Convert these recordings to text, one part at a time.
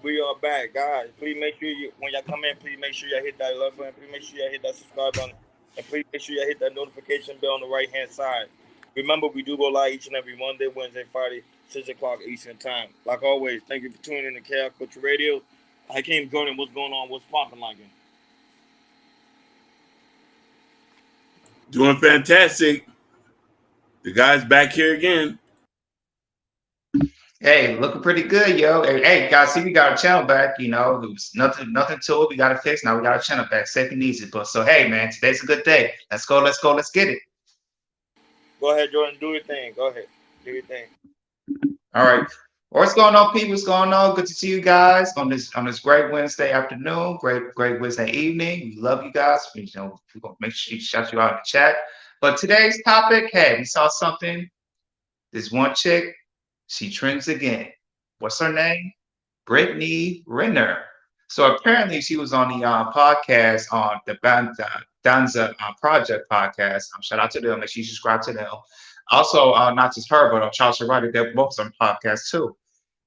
We are back, guys. Please make sure you, when y'all come in, please make sure y'all hit that love button. Please make sure y'all hit that subscribe button, and please make sure y'all hit that notification bell on the right hand side. Remember, we do go live each and every Monday, Wednesday, Friday, 6 o'clock Eastern Time. Like always, thank you for tuning in to Chaos Culture Radio. Hakeem Jordan, what's going on? What's popping like it? Doing fantastic. The guy's back here again. Hey, looking pretty good, yo. Hey, guys, see, we got our channel back. You know, it was nothing to it. We got it fixed. Now we got our channel back. Safe and easy. But so, hey, man, today's a good day. Let's go. Let's get it. Go ahead, Jordan. Do your thing. Go ahead. Do your thing. All right. What's going on, people? What's going on? Good to see you guys on this great Wednesday afternoon, great Wednesday evening. We love you guys. We're gonna make sure you shout you out in the chat. But today's topic, hey, we saw something. This one chick, she trends again. What's her name? Brittany Renner. So apparently she was on the podcast on the Danza Project podcast. Shout out to them. Make sure you subscribe to them. Also, not just her, but Charles Ryder, they're both on the podcast too.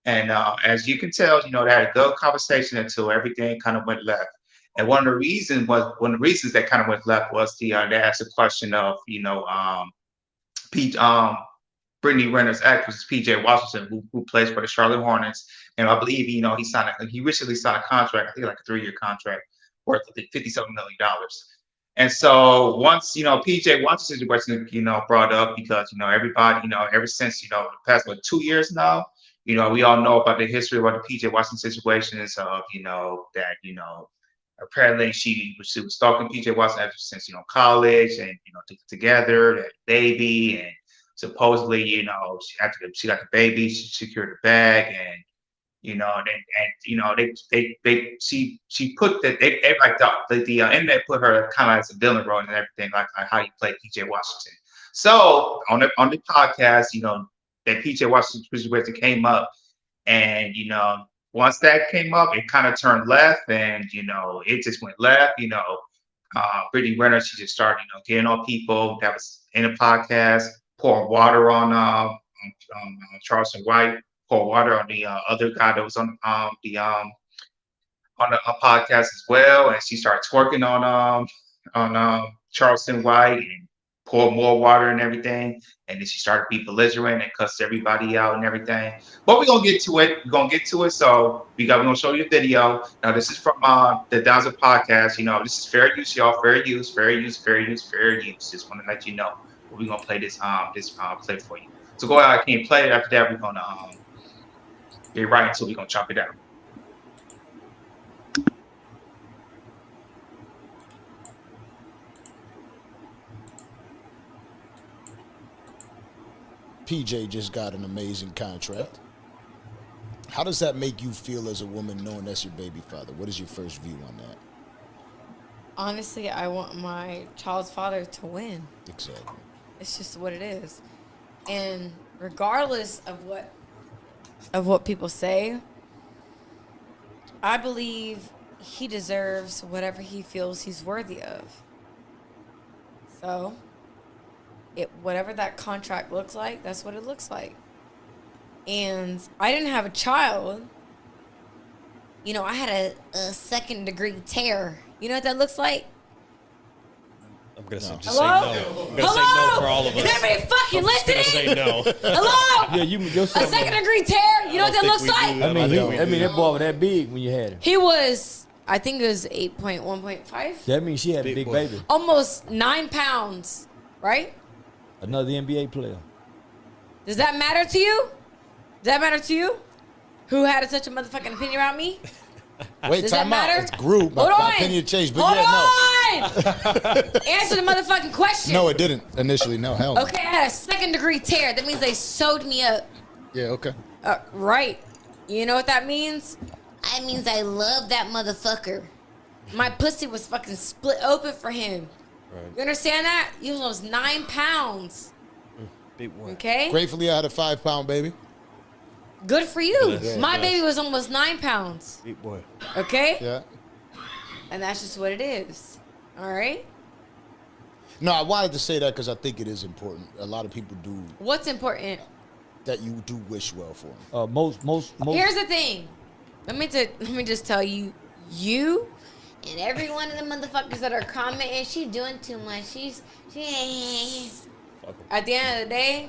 And as you can tell, they had a good conversation until everything kind of went left. And one of the reasons that kind of went left was they asked a question of, Pete, Brittany Renner's ex was P.J. Washington, who plays for the Charlotte Hornets, and I believe he recently signed a contract, I think like a 3-year contract worth $57 million. And so once P.J. Washington's situation brought up because everybody ever since the past 2 years now, we all know about the history about the P.J. Washington situations of that apparently she was stalking P.J. Washington ever since college, and together, that baby, and supposedly, after she got the baby, she secured the bag, and she put that they like the internet put her kind of as a villain role and everything, like how you play PJ Washington. So on the podcast, that PJ Washington situation came up, and once that came up, it kind of turned left, and it just went left. Brittany Renner, she just started getting on people that was in a podcast, pouring water on Charleston White, pour water on the other guy that was on the podcast as well, and she started twerking on Charleston White and poured more water and everything, and then she started to be belligerent and cussed everybody out and everything. But we're gonna get to it. So we're gonna show you the video. Now this is from the Dazzle podcast. This is fair use, y'all. Fair use. Just want to let you know. We're gonna play this play for you. So go ahead, I can't play it. After that, we're gonna get right into it. We're gonna chop it out. PJ just got an amazing contract. How does that make you feel as a woman knowing that's your baby father? What is your first view on that? Honestly, I want my child's father to win. Exactly. It's just what it is. And regardless of what people say, I believe he deserves whatever he feels he's worthy of. So, whatever that contract looks like, that's what it looks like. And I didn't have a child. I had a second-degree tear. You know what that looks like? I'm going to say Hello? no. I'm going to say no for all of us. Is everybody fucking listening? Say no. Hello? Yeah, a second-degree tear? You know what that looks like? I mean, that boy was that big when you had him. He was, I think it was 8.1.5. That means she had a big baby. Almost 9 pounds, right? Another NBA player. Does that matter to you? Does that matter to you? Who had such a motherfucking opinion about me? Wait, Does time that matter? out. It's group. My opinion changed, but Hold yeah, on! Answer the motherfucking question. No, it didn't initially. No, hell no. Okay, I had a second-degree tear. That means they sewed me up. Yeah, okay. Right. You know what that means? That means I love that motherfucker. My pussy was fucking split open for him. Right. You understand that? He was almost 9 pounds. Big boy. Okay? Gratefully, I had a 5-pound baby. Good for you. Yeah, my baby was almost 9 pounds. Big boy. Okay? Yeah. And that's just what it is. All right? No, I wanted to say that because I think it is important. A lot of people do. What's important? That you do wish well for them. Most. Here's the thing. Let me just tell you, you and every one of the motherfuckers that are commenting, she's doing too much. She. At the end of the day,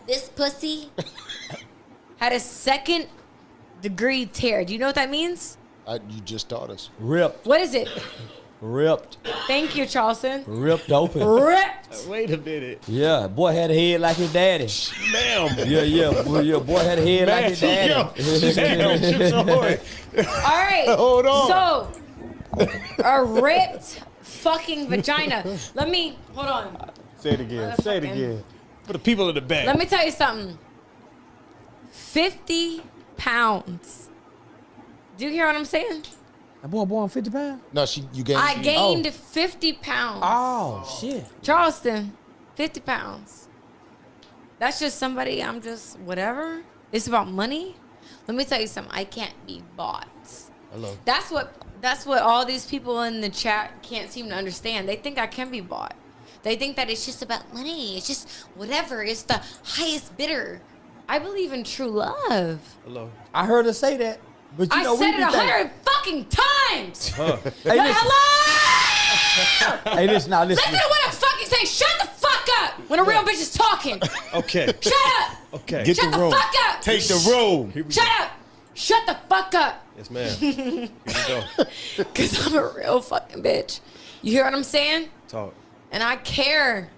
this pussy had a 2nd degree tear. Do you know what that means? You just taught us. Ripped. What is it? Ripped. Thank you, Charleston. Ripped open. Ripped. Wait a minute. Yeah, boy had a head like his daddy. Ma'am. Yeah. Boy had a head like his daddy. All right. Hold on. So, a ripped fucking vagina. Hold on. Say it again. Say it again. For the people in the back. Let me tell you something. 50 pounds. Do you hear what I'm saying? That boy born 50 pounds? No, you gained. I gained 50 pounds. Oh, shit. Charleston, 50 pounds. That's just somebody, I'm just whatever. It's about money. Let me tell you something. I can't be bought. Hello. That's what all these people in the chat can't seem to understand. They think I can be bought. They think that it's just about money. It's just whatever. It's the highest bidder. I believe in true love. Hello. I heard her say that. But you I know, said we it be thinking- 100 fucking times. Hey, listen. Hello! Hey, listen, now listen. Listen to what I'm fucking saying. Shut the fuck up when a real bitch is talking. Okay. Shut up. Okay. Get Shut the the room. fuck up. Take the room. Shut up. Shut the fuck up. Yes, ma'am. Here we go. Because I'm a real fucking bitch. You hear what I'm saying? Talk. And I care.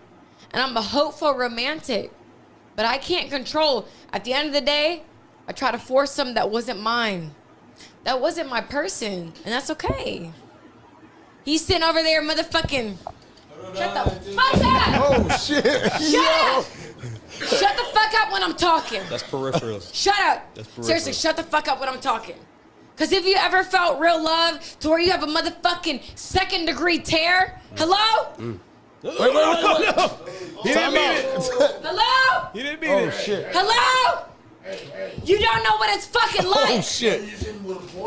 And I'm a hopeful romantic. But I can't control. At the end of the day, I try to force something that wasn't mine. That wasn't my person. And that's okay. He's sitting over there motherfucking. Shut the fuck up. Oh shit! Shut up. Shut the fuck up when I'm talking. That's peripheral. Shut up. That's peripheral. Seriously, shut the fuck up when I'm talking. Because if you ever felt real love to where you have a motherfucking 2nd degree tear, hello? Wait. He didn't mean it. Hello? He didn't mean it. Shit! Hello? You don't know what it's fucking like. Oh shit!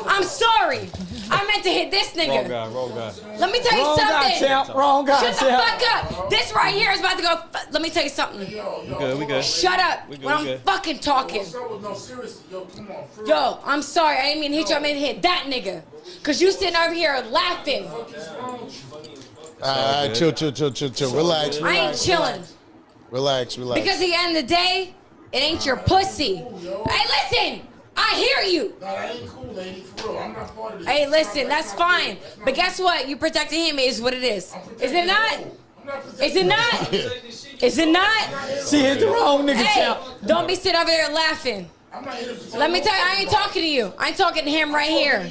I'm sorry. I meant to hit this nigga. Wrong guy. Let me tell you Wrong guy, something. champ. Wrong guy, Shut the champ. fuck up. This right here is about to go. Let me tell you something. We good. Shut up We good, when we I'm good. fucking talking. No, seriously, yo, come on. For Yo, I'm sorry. I didn't mean to hit you. I meant to hit that nigga. Because you sitting over here laughing. All right, chill. Relax. I ain't chilling. Relax. Because at the end of the day, it ain't your pussy. Hey, listen. I hear you. Nah, that ain't cool, lady. For real, I'm not part of this. Hey, listen. That's fine. But guess what? You protecting him is what it is. Is it not? I'm not protecting Is it not? Is it not? She hit the wrong nigga, Hey, champ. don't be sitting over there laughing. I'm not here to Let me tell you, I ain't talking to you. I ain't talking to him right here.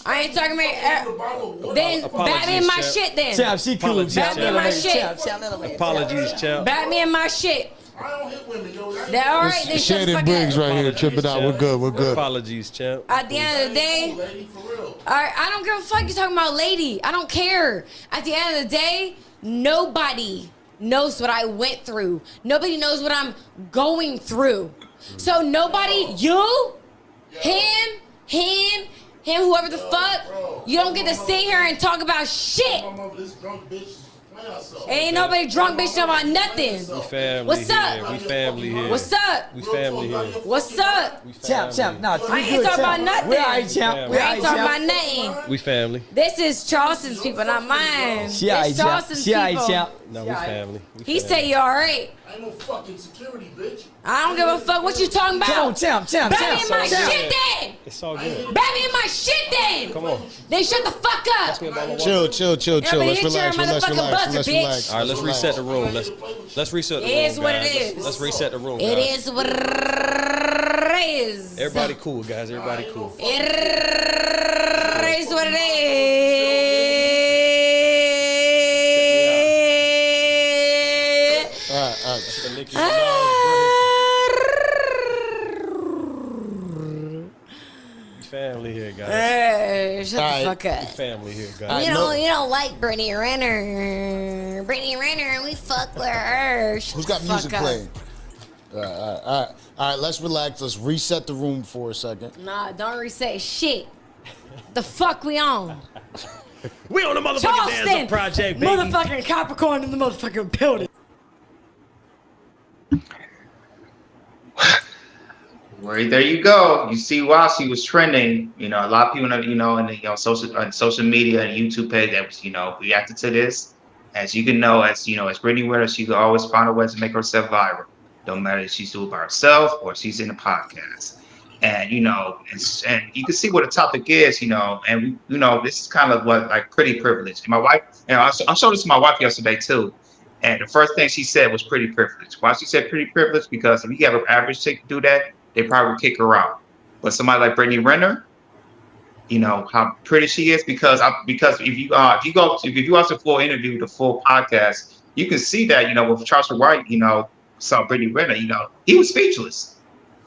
I ain't talking about. Then bat me in my champ. shit. Then Champ, she cool. Apologies, Champ, Bat me in my elevate. shit. Champ, elevate. Apologies, champ. bat me in my shit. I don't hit women, yo. That all right? Then shut the Shannon fuck Briggs up. right here tripping out. We're good. We're good. Apologies, champ. At the end of the day, Lady, for real. all right, I don't give a fuck you talking about lady. I don't care. At the end of the day, nobody knows what I went through. Nobody knows what I'm going through. So nobody, you, him, whoever the fuck, you don't get to sit here and talk about shit. My mother, this drunk bitch is playing herself. Ain't nobody drunk bitch talking about nothing. We family What's here. up? We family here. What's up? We family here. What's up? We Champ, family. nah, I ain't talking about nothing. We all right, champ. We We all ain't right, talking about champ. nothing. We family. This is Charleston's people, not mine. She all right, It's champ. Charleston's She all right, people. champ. No, we family. We He family. say you all right. I ain't no fucking security, bitch. I don't give a fuck what you talking Come on, about. champ. Bat me in my champ. shit then. It's all good. Bat me in my shit then. Come on. Then shut the fuck up. Ask me about my wife. Chill. Yeah, but Let's hit your relax. motherfucking buzzer, bitch. All right, let's reset the room. Let's reset the room. It is what it guys. is. Let's reset the room. It guys. is what it is. Everybody cool, guys. Everybody cool. It is what it is. All right. Nicki Minaj, we family here, guys. Hey, shut All the right. fuck We up. family here, guys. You know- don't like Brittany Renner. Brittany Renner, we fuck with her. Shut Who's got the fuck music up. playing? All right. Let's relax. Let's reset the room for a second. Nah, don't reset shit. The fuck we on? We on the motherfucking Charleston! Danza Project, baby. Motherfucking Capricorn in the motherfucking building. Well, there you go. You see, while she was trending, a lot of people, in the social media and YouTube page that was, reacted to this. As you can know, as Brittany Renner, she could always find a way to make herself viral. Don't matter if she's doing it by herself or she's in a podcast. And and you can see what the topic is, and this is kind of what like pretty privilege. And my wife, I showed this to my wife yesterday too. And the first thing she said was pretty privilege. Why she said pretty privilege? Because if you have an average chick do that, they probably would kick her out. But somebody like Brittany Renner, how pretty she is because if you watch the full interview, the full podcast, you can see that with Charles White, saw Brittany Renner, he was speechless.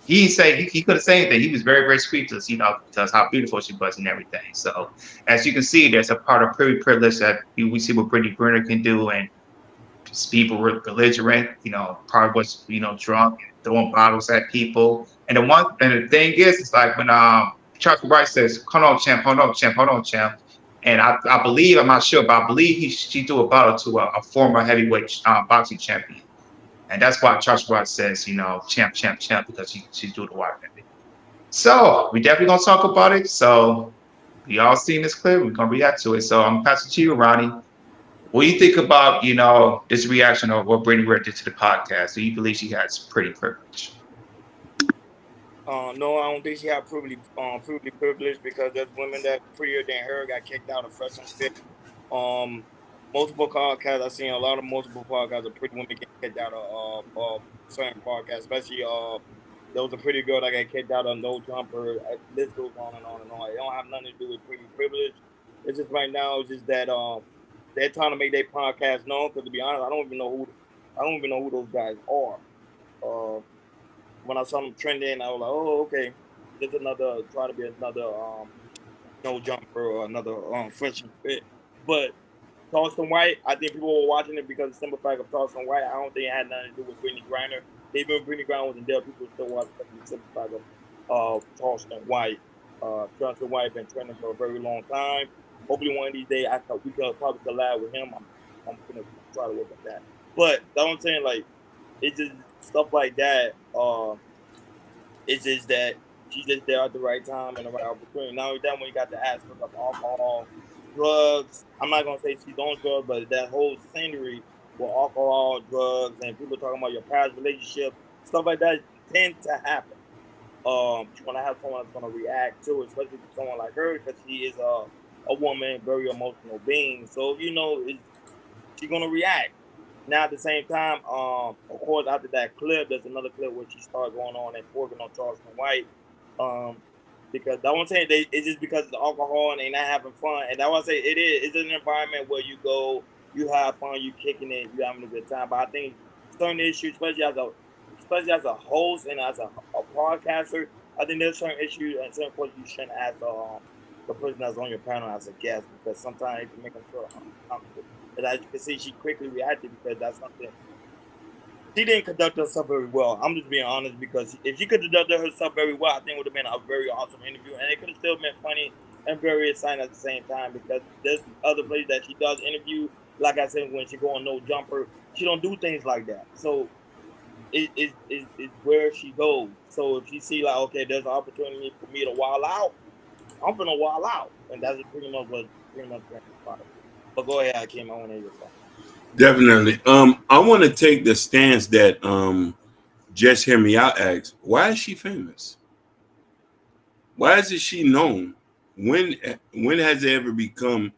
He didn't say he couldn't say anything. He was very very speechless, because how beautiful she was and everything. So as you can see, there's a part of pretty privilege that we see what Brittany Renner can do, and people were belligerent, probably was, drunk and throwing bottles at people. And the thing is, it's like when Charles Wright says, hold on, champ, hold on, champ, hold on, champ. And I believe, I'm not sure, but I believe she threw a bottle to a former heavyweight boxing champion. And that's why Charles Wright says, champ, champ, champ, because she threw the white baby. So we definitely gonna talk about it. So we all seen this clip, we're gonna react to it. So I'm passing to you, Ronnie. What do you think about, this reaction of what Brittany Renner did to the podcast? Do you believe she has pretty privilege? No, I don't think she had privilege because there's women that prettier than her got kicked out of Fresh and Fit. Multiple podcasts. I've seen a lot of multiple podcasts of pretty women get kicked out of certain podcasts, especially there was a pretty girl that got kicked out of No Jumper. This goes on and on and on. It don't have nothing to do with pretty privilege. It's just right now. It's just that they're trying to make their podcast known. Because to be honest, I don't even know who those guys are. When I saw them trending, I was like, oh, okay, there's try to be another No Jumper or another Fresh and Fit. But Charleston White, I think people were watching it because of the simple fact of Charleston White. I don't think it had nothing to do with Brittany Griner. Even if Brittany Griner wasn't there, people still watching it because of the simple fact of Charleston White. Charleston White been trending for a very long time. Hopefully one of these days we could probably collab with him. I'm gonna try to work on that. But that's what I'm saying, like, it's just stuff like that. It's just that she's just there at the right time and the right opportunity. Not only that, when you got the aspect of alcohol, drugs. I'm not gonna say she's on drugs, but that whole scenery with alcohol, drugs, and people talking about your past relationship, stuff like that tend to happen. You're gonna have someone that's gonna react to it, especially to someone like her, because she is a woman, very emotional being. So she's gonna react. Now at the same time, of course, after that clip, there's another clip where she started going on and working on Charleston White. Because that one saying it's just because of the alcohol and they not having fun. And that one say it is. It's an environment where you go, you have fun, you kicking it, you having a good time. But I think certain issues, especially as a host and as a podcaster, I think there's certain issues and certain questions you shouldn't ask the person that's on your panel as a guest, because sometimes it can make them feel uncomfortable. But as you can see, she quickly reacted because that's something. She didn't conduct herself very well. I'm just being honest, because if she could conduct herself very well, I think it would have been a very awesome interview, and it could have still been funny and very exciting at the same time, because there's other places that she does interview. Like I said, when she go on No Jumper, she don't do things like that. So it's where she goes. So if she see like, okay, there's an opportunity for me to wild out, I'm gonna wild out, and that's pretty much what transpired. But go ahead, Hakeem. I want to hear your thoughts. Definitely. I want to take the stance that Just Hear Me Out asks, why is she famous? Why isn't she known? When has it ever become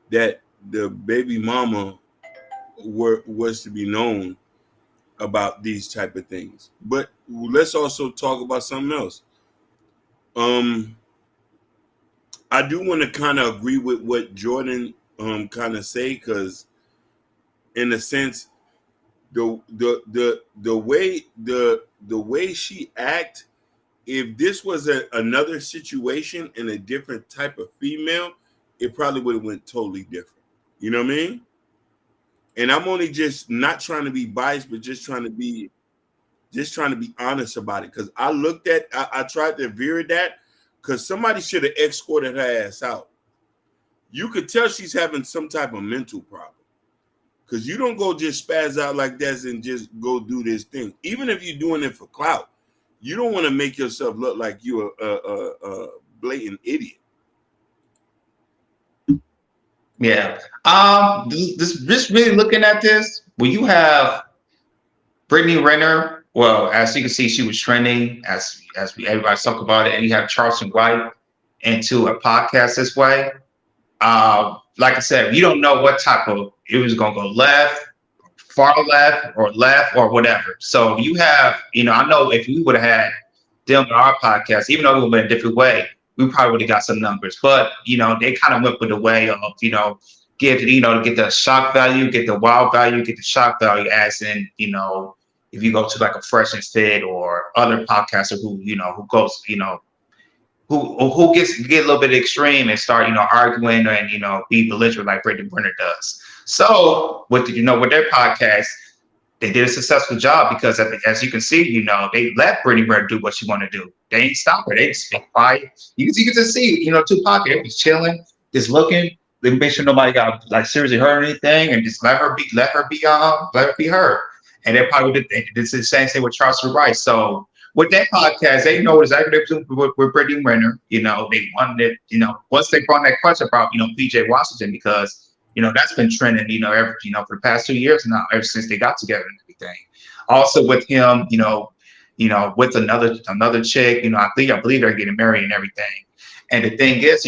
that the baby mama was to be known about these type of things? But let's also talk about something else. I do want to kind of agree with what Jordan kind of say, because in a sense, the way she act, if this was another situation in a different type of female, it probably would have went totally different. You know what I mean? And I'm only just not trying to be biased, but just trying to be honest about it. Because I tried to veer that, because somebody should have escorted her ass out. You could tell she's having some type of mental problem. Because you don't go just spaz out like that and just go do this thing. Even if you're doing it for clout, You don't want to make yourself look like you a blatant idiot. Yeah. Just really looking at this, when you have Brittany Renner, well, as you can see, she was trending as we everybody talk about it, and you have Charleston White into a podcast this way. Like I said, you don't know what type of it was gonna go left, far left or whatever. So you have, I know if we would have had them on our podcast, even though we would have been a different way, we probably would have got some numbers. But they kind of went with the way of, give to get the shock value, get the wow value, get the shock value, as in, if you go to like a Fresh and Fit or other podcaster who goes, who get a little bit extreme and start, arguing and, be belligerent like Brittany Renner does. So with their podcast, they did a successful job because as you can see, they let Brittany Renner do what she want to do. They ain't stop her. They just been quiet. You can just see, Tupac, they was chilling, just looking. They make sure nobody got like seriously hurt or anything, and just let her be her. And they probably did the same thing with Charleston White. So with that podcast, they know exactly what they're doing with Brittany Renner. They wanted it, once they brought that question about, PJ Washington, because, that's been trending, for the past 2 years now, ever since they got together and everything. Also with him, with another chick, I believe they're getting married and everything. And the thing is,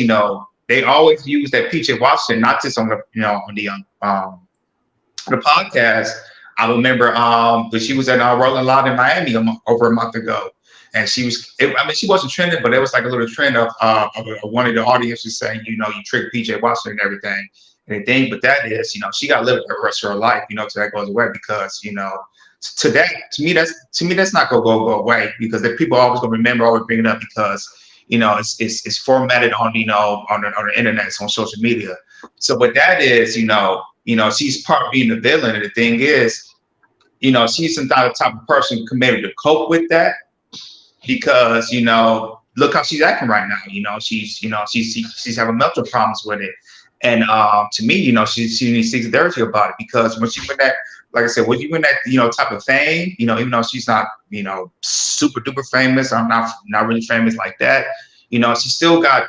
they always use that PJ Washington, not just on the podcast. I remember but she was at Rolling Loud in Miami over a month ago. And she wasn't trending, but it was like a little trend of one of the audiences saying, you tricked PJ Washington and everything. And the thing with that is, she got to live the rest of her life, till that goes away, because, to me, that's not gonna go away, because the people are always gonna remember, always bring it up, because, it's formatted on, on the internet, it's on social media. So what that is, she's part of being the villain. And the thing is, she's not the type of person who can maybe to cope with that, because, look how she's acting right now. She's having mental problems with it. And to me, she needs to seek therapy about it, because when she went that, like I said, when you win that, type of fame, even though she's not, super duper famous, I'm not really famous like that, she still got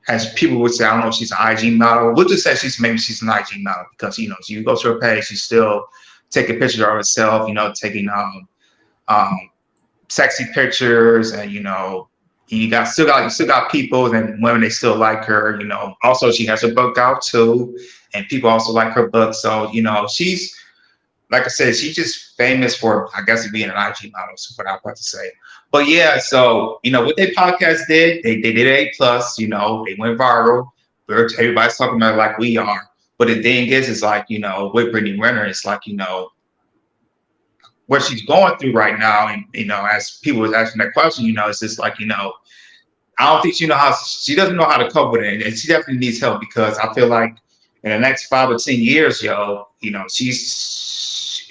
as people would say, I don't know if she's an IG model. We'll just say she's an IG model, because, you go to her page, she's still taking pictures of herself, taking sexy pictures, and, you still got people and women, they still like her, Also, she has a book out too, and people also like her book. So, she's, like I said, she's just famous for, I guess, being an IG model. So what I'm about to say. But yeah, so, what their podcast did, they did A+, they went viral. Everybody's talking about it like we are. But the thing is like, with Brittany Renner, it's like, what she's going through right now, and as people was asking that question, it's just like, I don't think she doesn't know how to cope with it, and she definitely needs help, because I feel like in the next 5 or 10 years, she's,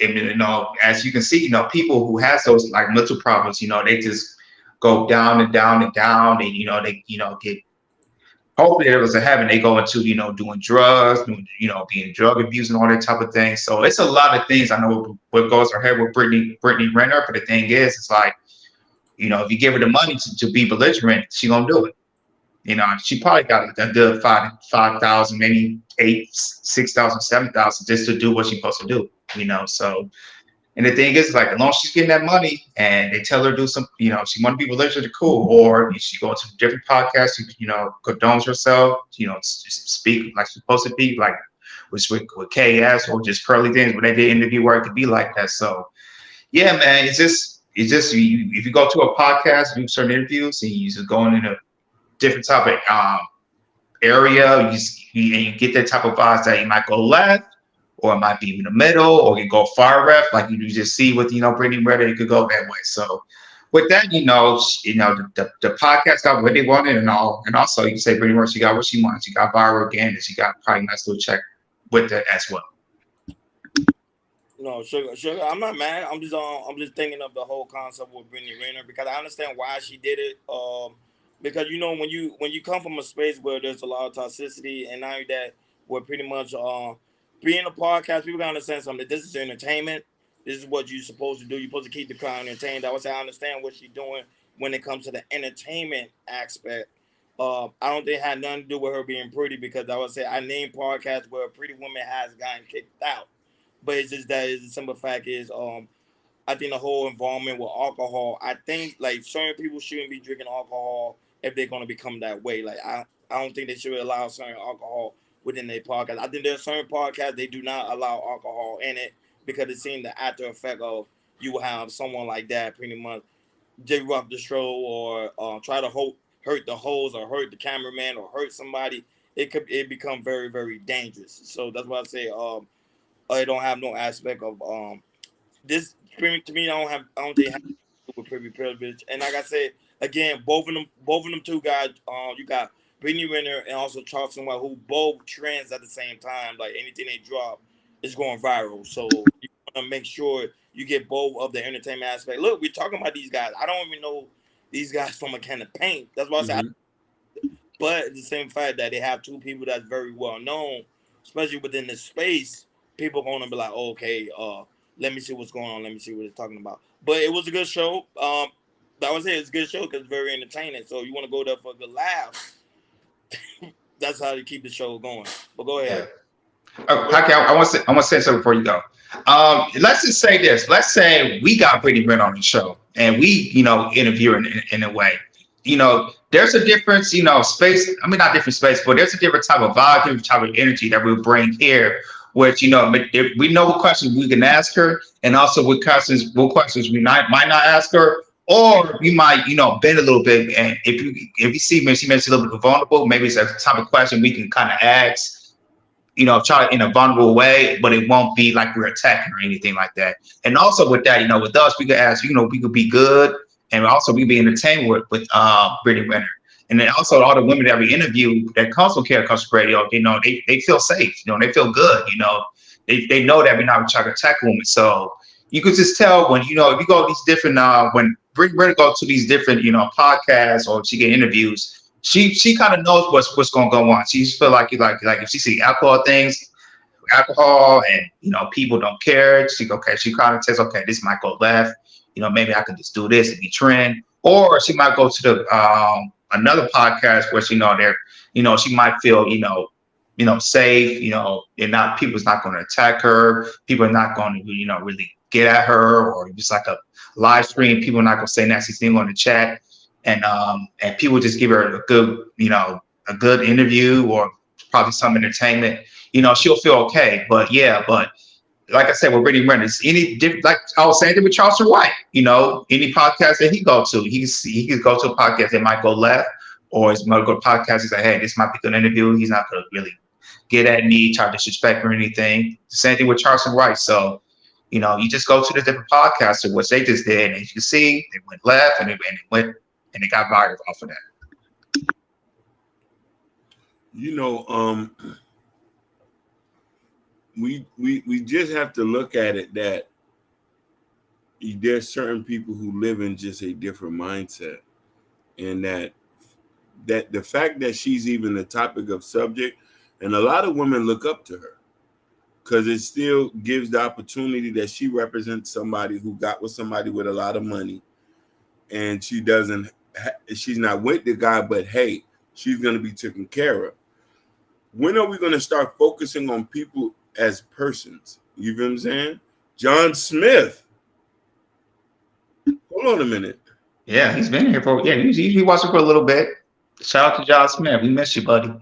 as you can see, people who has those like mental problems, they just go down and down and down, and they get, hopefully there was a heaven, they go into doing drugs, being drug abuse and all that type of thing. So it's a lot of things. I know what goes ahead with Brittany Renner, but the thing is, it's like, if you give her the money to be belligerent, she gonna do it. She probably got a good 5,000, maybe 8,000, 6,000, 7,000 just to do what she's supposed to do. So, and the thing is, like, as long as she's getting that money and they tell her to do some, she want to be belligerent, cool, or she go to different podcasts, condones herself, just speak like she's supposed to be, like with KS or just Curly things when they did interview where it could be like that. So, yeah, man, it's just if you go to a podcast, do certain interviews, and you just going in a different type of area, you get that type of vibes that you might go left, or it might be in the middle, or you go far left, like you just see with Brittany Renner, you could go that way. So with that, the podcast got what they wanted and all, and also you can say Brittany Renner, she got what she wanted. She got viral again, and she got probably a nice little check with that as well. No, sugar. I'm not mad. I'm just thinking of the whole concept with Brittany Renner, because I understand why she did it. Because when you come from a space where there's a lot of toxicity, and now that we're pretty much being a podcast, people gotta understand something. This is entertainment. This is what you're supposed to do. You're supposed to keep the crowd entertained. I would say I understand what she's doing when it comes to the entertainment aspect. I don't think it had nothing to do with her being pretty, because I would say I named podcasts where a pretty woman has gotten kicked out. But it's just that is the simple fact is I think the whole involvement with alcohol, I think like certain people shouldn't be drinking alcohol if they're gonna become that way. Like I don't think they should allow certain alcohol within their podcast. I think there's certain podcasts they do not allow alcohol in it because it seems the after effect of you have someone like that pretty much disrupt the show or try to hurt the host or hurt the cameraman or hurt somebody. It become very very dangerous. So that's why I say it don't have no aspect of this to me. I don't think it has to do with privy privilege. And like I said again, both of them two guys. You got Brittany Renner and also Charleston White, who both trends at the same time. Like anything they drop is going viral. So you want to make sure you get both of the entertainment aspect. Look, we're talking about these guys. I don't even know these guys from a can of paint. That's why I say. But the same fact that they have two people that's very well known, especially within this space, people are going to be like, oh, okay, let me see what's going on. Let me see what it's talking about. But it was a good show. That was it. It's a good show because it's very entertaining. So you want to go there for a good laugh. That's how you keep the show going. But go ahead. Okay, I want to say something before you go. Let's just say this. Let's say we got Brittany Renner on the show, and we, interview her in a way. There's a difference, space. I mean, not different space, but there's a different type of vibe, different type of energy that we bring here. Which we know what questions we can ask her, and also what questions we might not ask her, or we might, bend a little bit. And if you see me, she makes a little bit vulnerable. Maybe it's a type of question we can kind of ask. Try in a vulnerable way, but it won't be like we're attacking or anything like that. And also with that, with us, we could ask, we could be good, and also we could be entertained with Brittany Renner. And then also all the women that we interview that comes from Care Culture Radio, they feel safe, they feel good, they know that we're not trying to attack women. So you could just tell when, if you go to these different, when Brittany Renner go to these different, podcasts or she get interviews, she kind of knows what's going to go on. She feel like if she see alcohol and people don't care, she kind of says, okay, this might go left, maybe I could just do this and be trend. Or she might go to the another podcast where she she might feel safe, and people's not going to attack her, people are not going to really get at her, or just like a live stream, people are not going to say nasty things on the chat. And people just give her a good interview or probably some entertainment, she'll feel okay. But like I said, with Brittany Renner, like I was saying with Charleston White, any podcast that he go to, he could go to a podcast that might go left, or he might go to a podcast and say, hey, this might be a good interview. He's not going to really get at me, try to disrespect me or anything. The same thing with Charleston White. So, you just go to the different podcasts of what they just did, and as you can see, they went left and it got viral off of that. We just have to look at it that there's certain people who live in just a different mindset, and that the fact that she's even the topic of subject, and a lot of women look up to her because it still gives the opportunity that she represents somebody who got with somebody with a lot of money, and she's not with the guy, but hey, she's going to be taken care of. When are we going to start focusing on people as persons? You feel what I'm saying? John Smith. Hold on a minute. Yeah, he's been here he watched it for a little bit. Shout out to John Smith. We miss you, buddy.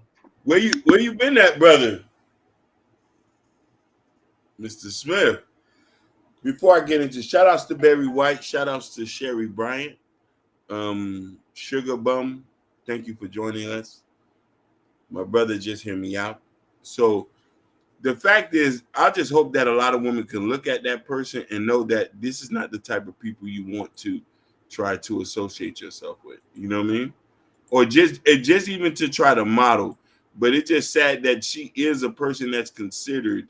Where you been at, brother? Mr. Smith. Before I get into shout outs to Barry White, shout outs to Sherry Bryant. Sugar Bum, thank you for joining us. My brother just hear me out. So the fact is, I just hope that a lot of women can look at that person and know that this is not the type of people you want to try to associate yourself with. You know what I mean? Or just even to try to model. But it's just sad that she is a person that's considered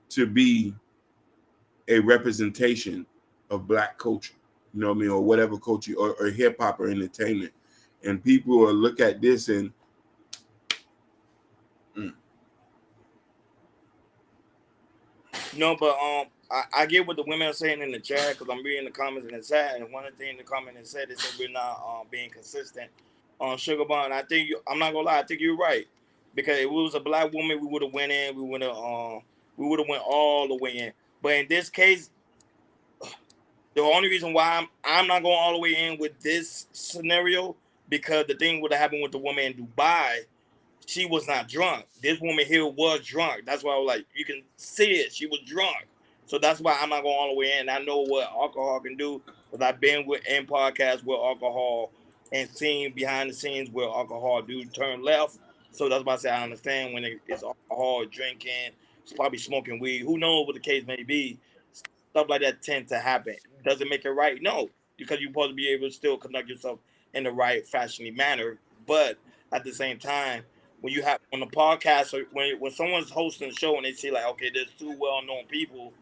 to be a representation of Black culture. You know what I mean? Or whatever culture, or hip hop or entertainment. And people will look at this and No, but I get what the women are saying in the chat because I'm reading the comments in the chat, and one of the things the comment that said, they said we're not being consistent on Sugar Bond. I'm not gonna lie, I think you're right, because if it was a black woman, we would have went in, we would have went all the way in. But in this case, the only reason why I'm not going all the way in with this scenario, because the thing would have happened with the woman in Dubai, she was not drunk. This woman here was drunk. That's why I was like, you can see it. She was drunk. So that's why I'm not going all the way in. I know what alcohol can do because I've been in podcasts with alcohol and seen behind the scenes where alcohol do turn left. So that's why I say I understand when it's alcohol, drinking, it's probably smoking weed. Who knows what the case may be? Stuff like that tend to happen. Does it make it right? No, because you're supposed to be able to still conduct yourself in the right fashionly manner. But at the same time, when you have on the podcast, or when someone's hosting a show and they say like, okay, there's two well-known people,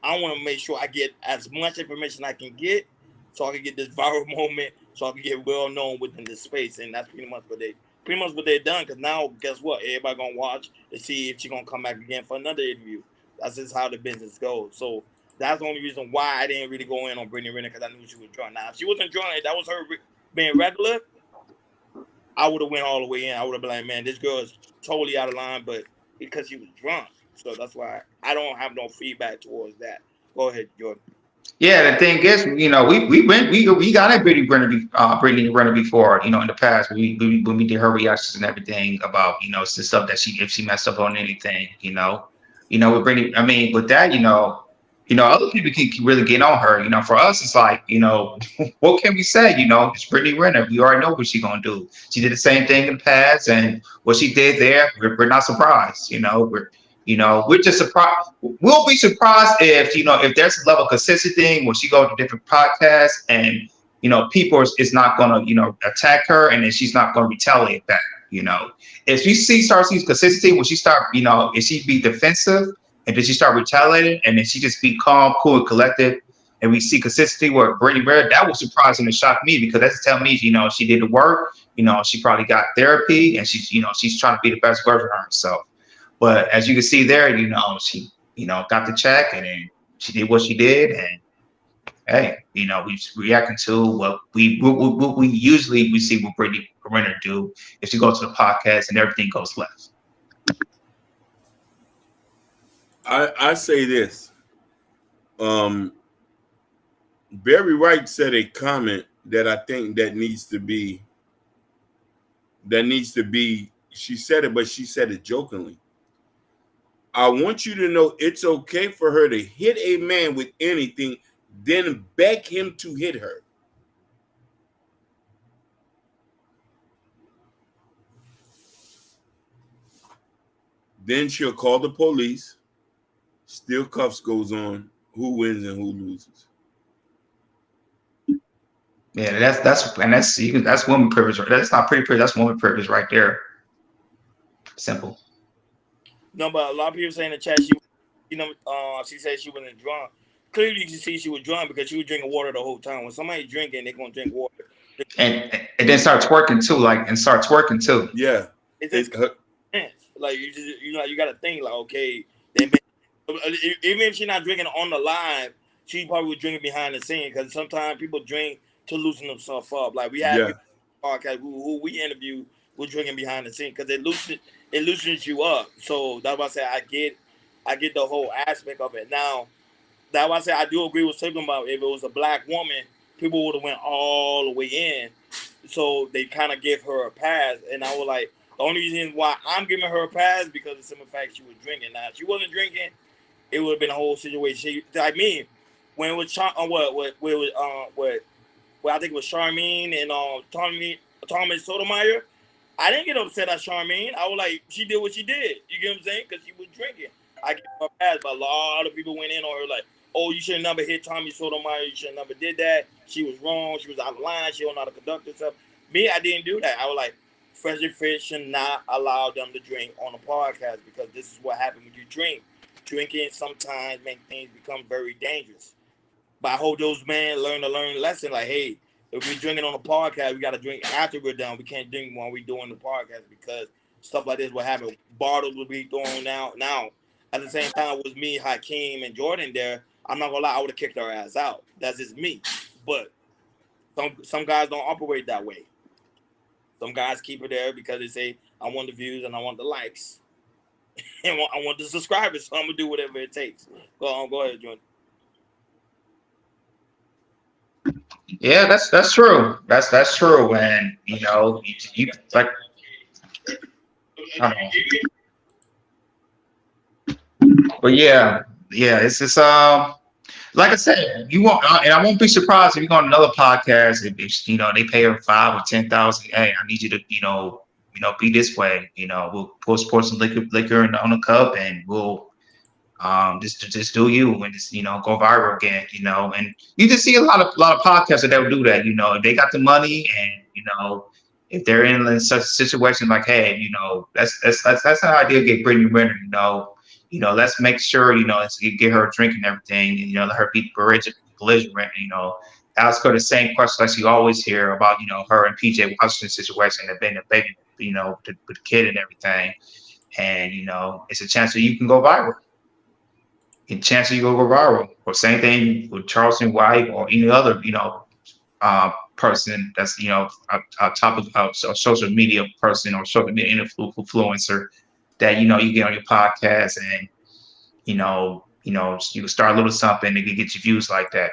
I want to make sure I get as much information I can get, so I can get this viral moment, so I can get well-known within this space, and that's pretty much what they've done. Because now, guess what? Everybody gonna watch to see if she's gonna come back again for another interview. That's just how the business goes. So that's the only reason why I didn't really go in on Brittany Renner, because I knew she was drunk. Now, if she wasn't drunk, if that was her being regular, I would have went all the way in. I would have been like, man, this girl is totally out of line, but because she was drunk. So that's why I don't have no feedback towards that. Go ahead, Jordan. Yeah, the thing is, we got a Brittany Renner before, in the past. When we did her reactions and everything about, the stuff that if she messed up on anything, with Brittany. I mean, with that, other people can really get on her. For us, it's like, what can we say? It's Brittany Renner. We already know what she's gonna do. She did the same thing in the past, and what she did there, we're not surprised. We're just surprised. We'll be surprised if there's a level of consistency when she goes to different podcasts and people is not gonna attack her, and then she's not gonna retaliate back. If you start seeing consistency when she start if she be defensive and then she start retaliating and then she just be calm, cool, and collected, and we see consistency with Brittany Renner, that was surprising and shocked me, because that's telling me she did the work. She probably got therapy, and she's trying to be the best version of herself. But as you can see there, she, got the check, and then she did what she did, and hey, we reacting to what we usually see what Brittany Renner do if she goes to the podcast and everything goes left. I say this. Barry Wright said a comment that I think that needs to be. She said it, but she said it jokingly. I want you to know it's okay for her to hit a man with anything, then beg him to hit her. Then she'll call the police. Still cuffs goes on. Who wins and who loses? Yeah, that's woman privilege. That's not pretty privilege. That's woman privilege right there. Simple. No, but a lot of people say in the chat she said she wasn't drunk. Clearly, you can see she was drunk because she was drinking water the whole time. When somebody's drinking, they're gonna drink water. And then start twerking too. Yeah. It's just like you got to think like, okay, even if she's not drinking on the live, she probably was drinking behind the scene, because sometimes people drink to loosen themselves up. Like we had podcast who we interview was drinking behind the scene because it loosens you up. So that's why I say I get the whole aspect of it. Now that's why I say I do agree with Sigmund about if it was a black woman, people would have went all the way in. So they kind of give her a pass, and I was like, the only reason why I'm giving her a pass because of the simple fact she was drinking. Now, if she wasn't drinking, it would have been a whole situation. I mean, when it was I think it was Charmaine and Thomas Sotomayor, I didn't get upset at Charmaine. I was like, she did what she did. You get what I'm saying? Because she was drinking. I give her a pass, but a lot of people went in on her like, oh, you should have never hit Tommy Sotomayor. You should have never did that. She was wrong. She was out of line. She don't know how to conduct herself. Me, I didn't do that. I was like, Fresh and Fit should not allow them to drink on a podcast, because this is what happens when you drink. Drinking sometimes makes things become very dangerous. But I hope those men learn a lesson. Like, hey, if we're drinking on a podcast, we got to drink after we're done. We can't drink while we're doing the podcast, because stuff like this will happen. Bottles will be thrown out. Now, at the same time, it was me, Hakeem, and Jordan there. I'm not gonna lie, I would have kicked her ass out. That's just me. But some guys don't operate that way. Some guys keep it there because they say, I want the views and I want the likes. And I want the subscribers, so I'm gonna do whatever it takes. Go ahead, Jordan. Yeah, that's true. That's true. And you like, I don't know. But yeah, it's just like I said, you won't, and I won't be surprised if you go on another podcast if they pay her 5 or 10,000. Hey, I need you to be this way. We'll pour some liquor on the cup, and we'll just do you and just go viral again. And you just see a lot of podcasts that will do that. If they got the money, and if they're in such a situation, like, hey, that's an idea. Get Brittany Renner. Let's make sure, let's get her a drink and everything, and, let her be belligerent, ask her the same question that you always hear about, her and PJ Washington situation, and being a baby, with the kid and everything. And, it's a chance that you can go viral. A chance that you go viral. Or same thing with Charleston White or any other, person that's, a top of social media person or social media influencer that you get on your podcast, and you can start a little something and get your views like that,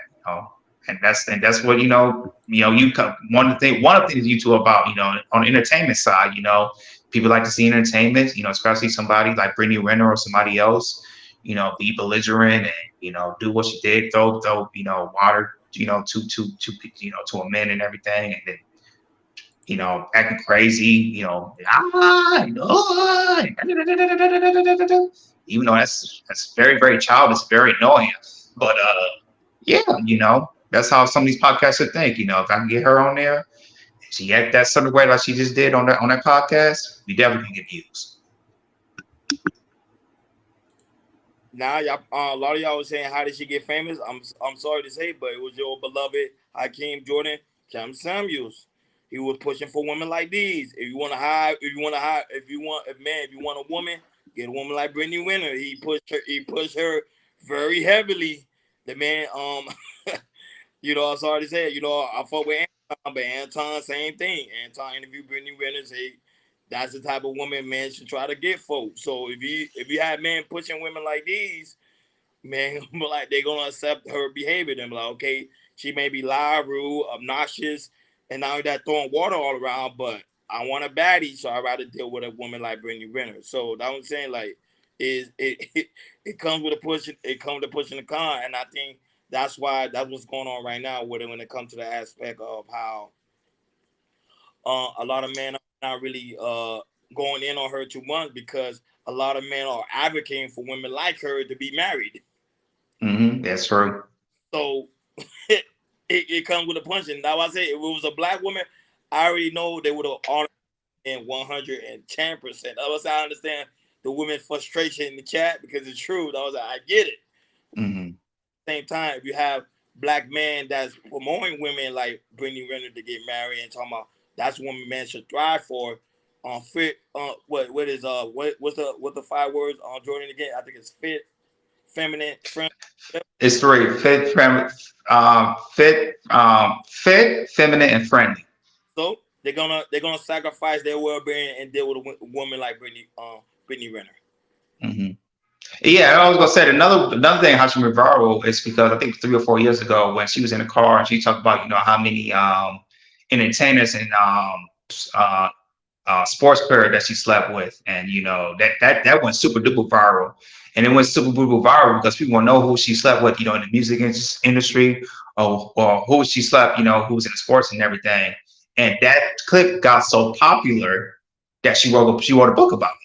and that's what you come. One of the things you two about, on the entertainment side, people like to see entertainment, especially somebody like Brittany Renner or somebody else, be belligerent and do what she did, throw water to a man and everything, and then acting crazy, even though that's very, very childish, very annoying. But yeah, that's how some of these podcasters think. If I can get her on there, she act that sort of way like she just did on that podcast, we definitely can get views. Now, y'all, a lot of y'all was saying, how did she get famous? I'm sorry to say, but it was your beloved Hakeem Jordan Cam Samuels. He was pushing for women like these. If you want a woman, get a woman like Brittany Renner. He pushed her very heavily. The man, I'm sorry to say, I fought with Anton, but Anton, same thing. Anton interviewed Brittany Renner, say that's the type of woman man should try to get folks. So if you have men pushing women like these, man, like they're gonna accept her behavior. They're like, okay, she may be loud, rude, obnoxious, and now that throwing water all around, but I want a baddie, so I'd rather deal with a woman like Brittany Renner. So that was saying, like, it comes with a push, it comes to pushing the con, and I think that's what's going on right now with it when it comes to the aspect of how a lot of men are not really going in on her too much, because a lot of men are advocating for women like her to be married. That's true. So it comes with a punch. And now I say, if it was a black woman, I already know they would have honored in 110%. I understand the women's frustration in the chat, because it's true. I get it. Same time, if you have black men that's promoting women like Brittany Renner to get married and talking about that's what men should thrive for. Fit. What's the 5 words on Jordan again? I think it's fit, feminine, friendly. It's 3: fit, feminine, and friendly. So they're gonna sacrifice their well-being and deal with a woman like Brittany Renner. Yeah, I was gonna say another thing how she went viral is because I think 3 or 4 years ago when she was in the car and she talked about how many entertainers and sports player that she slept with, and that went super duper viral, and it went super duper viral because people want to know who she slept with, in the music industry, or who she slept, who was in the sports and everything. And that clip got so popular that she wrote a book about it.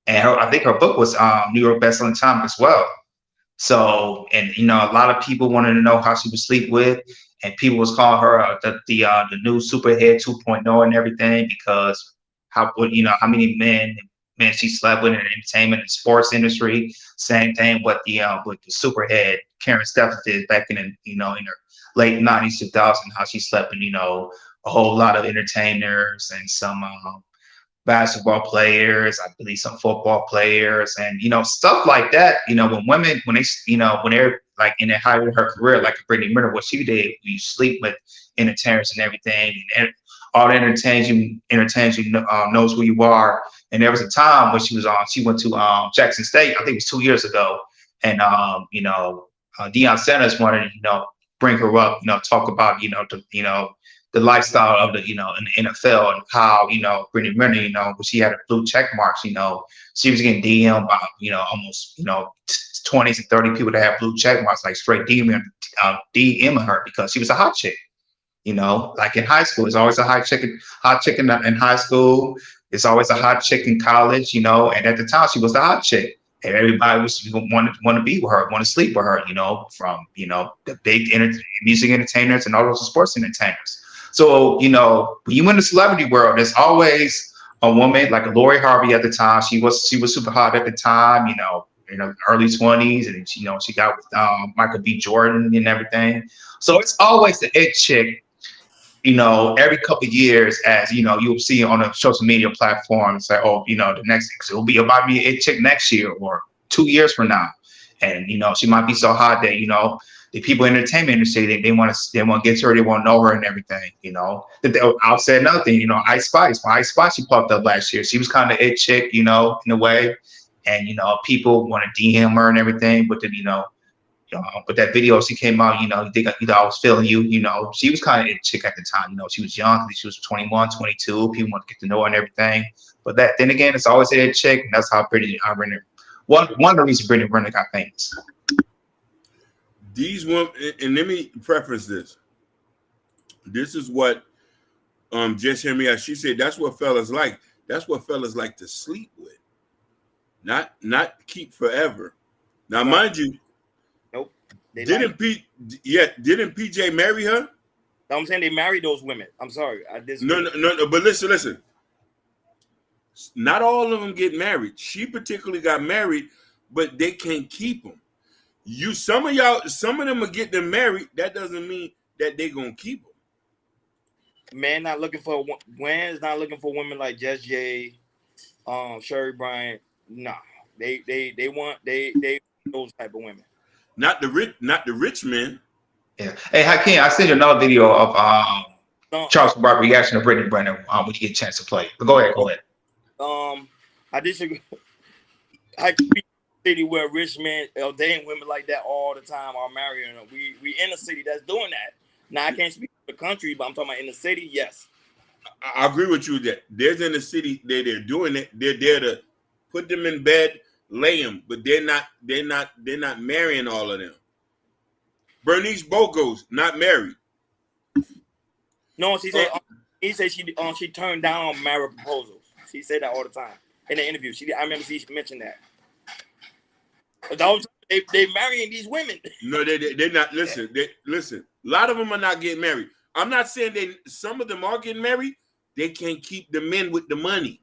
And I think her book was New York bestselling time as well. So, and a lot of people wanted to know how she would sleep with, and people was calling her the new superhead 2.0 and everything, because how many men she slept with in the entertainment and sports industry. Same thing with the superhead Karen Steffens did back in her late 90s, 2000, how she slept in a whole lot of entertainers and some basketball players, I believe some football players, and stuff like that. When women, when they're like in the height of her career, like Brittany Renner, what she did, you sleep with entertainers and everything, and all the entertains you knows who you are. And there was a time when she went to Jackson State, I think it was 2 years ago, and Deion Sanders wanted to bring her up, talk about the lifestyle of the in the NFL and how Brittany Renner, when she had a blue check marks, she was getting DM by almost 20s and 30 people that have blue check marks, like straight DMing her because she was a hot chick. Like in high school, it's always a hot chick in high school. It's always a hot chick in college, and at the time she was the hot chick. And everybody want to be with her, want to sleep with her, from the big music entertainers and all those sports entertainers. So, when you in the celebrity world, there's always a woman like Lori Harvey at the time. She was super hot at the time, early 20s, and she got with Michael B. Jordan and everything. So it's always the it chick, every couple of years, as you'll see on a social media platform, say, oh, the next it'll be about me it chick next year or 2 years from now, and she might be so hot that the people in the entertainment industry they want to get to her, they want to know her and everything. I'll say another thing, Ice Spice. When Ice Spice she popped up last year, she was kind of it chick, in a way, and people want to DM her and everything, but then but that video she came out, you think I was feeling you, she was kind of a chick at the time, she was young, I think she was 21, 22, people want to get to know her and everything. But then again, it's always a chick, and that's how Brittany Renner, one of the reasons Brittany Renner got famous. These women, and let me preface this. This is what just hear me out. She said that's what fellas like. That's what fellas like to sleep with. Not keep forever. Now, mind you, nope. Didn't PJ marry her? No, I'm saying they married those women. I'm sorry. No. But listen. Not all of them get married. She particularly got married, but they can't keep them. Some of them will get them married. That doesn't mean that they're gonna keep them. Gwen's not looking for women like Jess J, Sherry Bryant. Nah, they want those type of women. Not the rich men. Yeah. Hey, Hakeem, I sent you another video of Charles Barkley reaction to Brittany Renner when you get a chance to play. But go ahead. I disagree. I could be in a city where rich men, they ain't women like that all the time are marrying them. We in a city that's doing that. Now I can't speak for the country, but I'm talking about in the city. Yes, I agree with you that there's in the city they're doing it. They're there to put them in bed, lay them, but they're not marrying all of them. Bernice Bogo's not married. No, she said he said she turned down marriage proposals. She said that all the time in the interview. I remember she mentioned that. They marrying these women. No, they're not. Listen. A lot of them are not getting married. I'm not saying some of them are getting married. They can't keep the men with the money.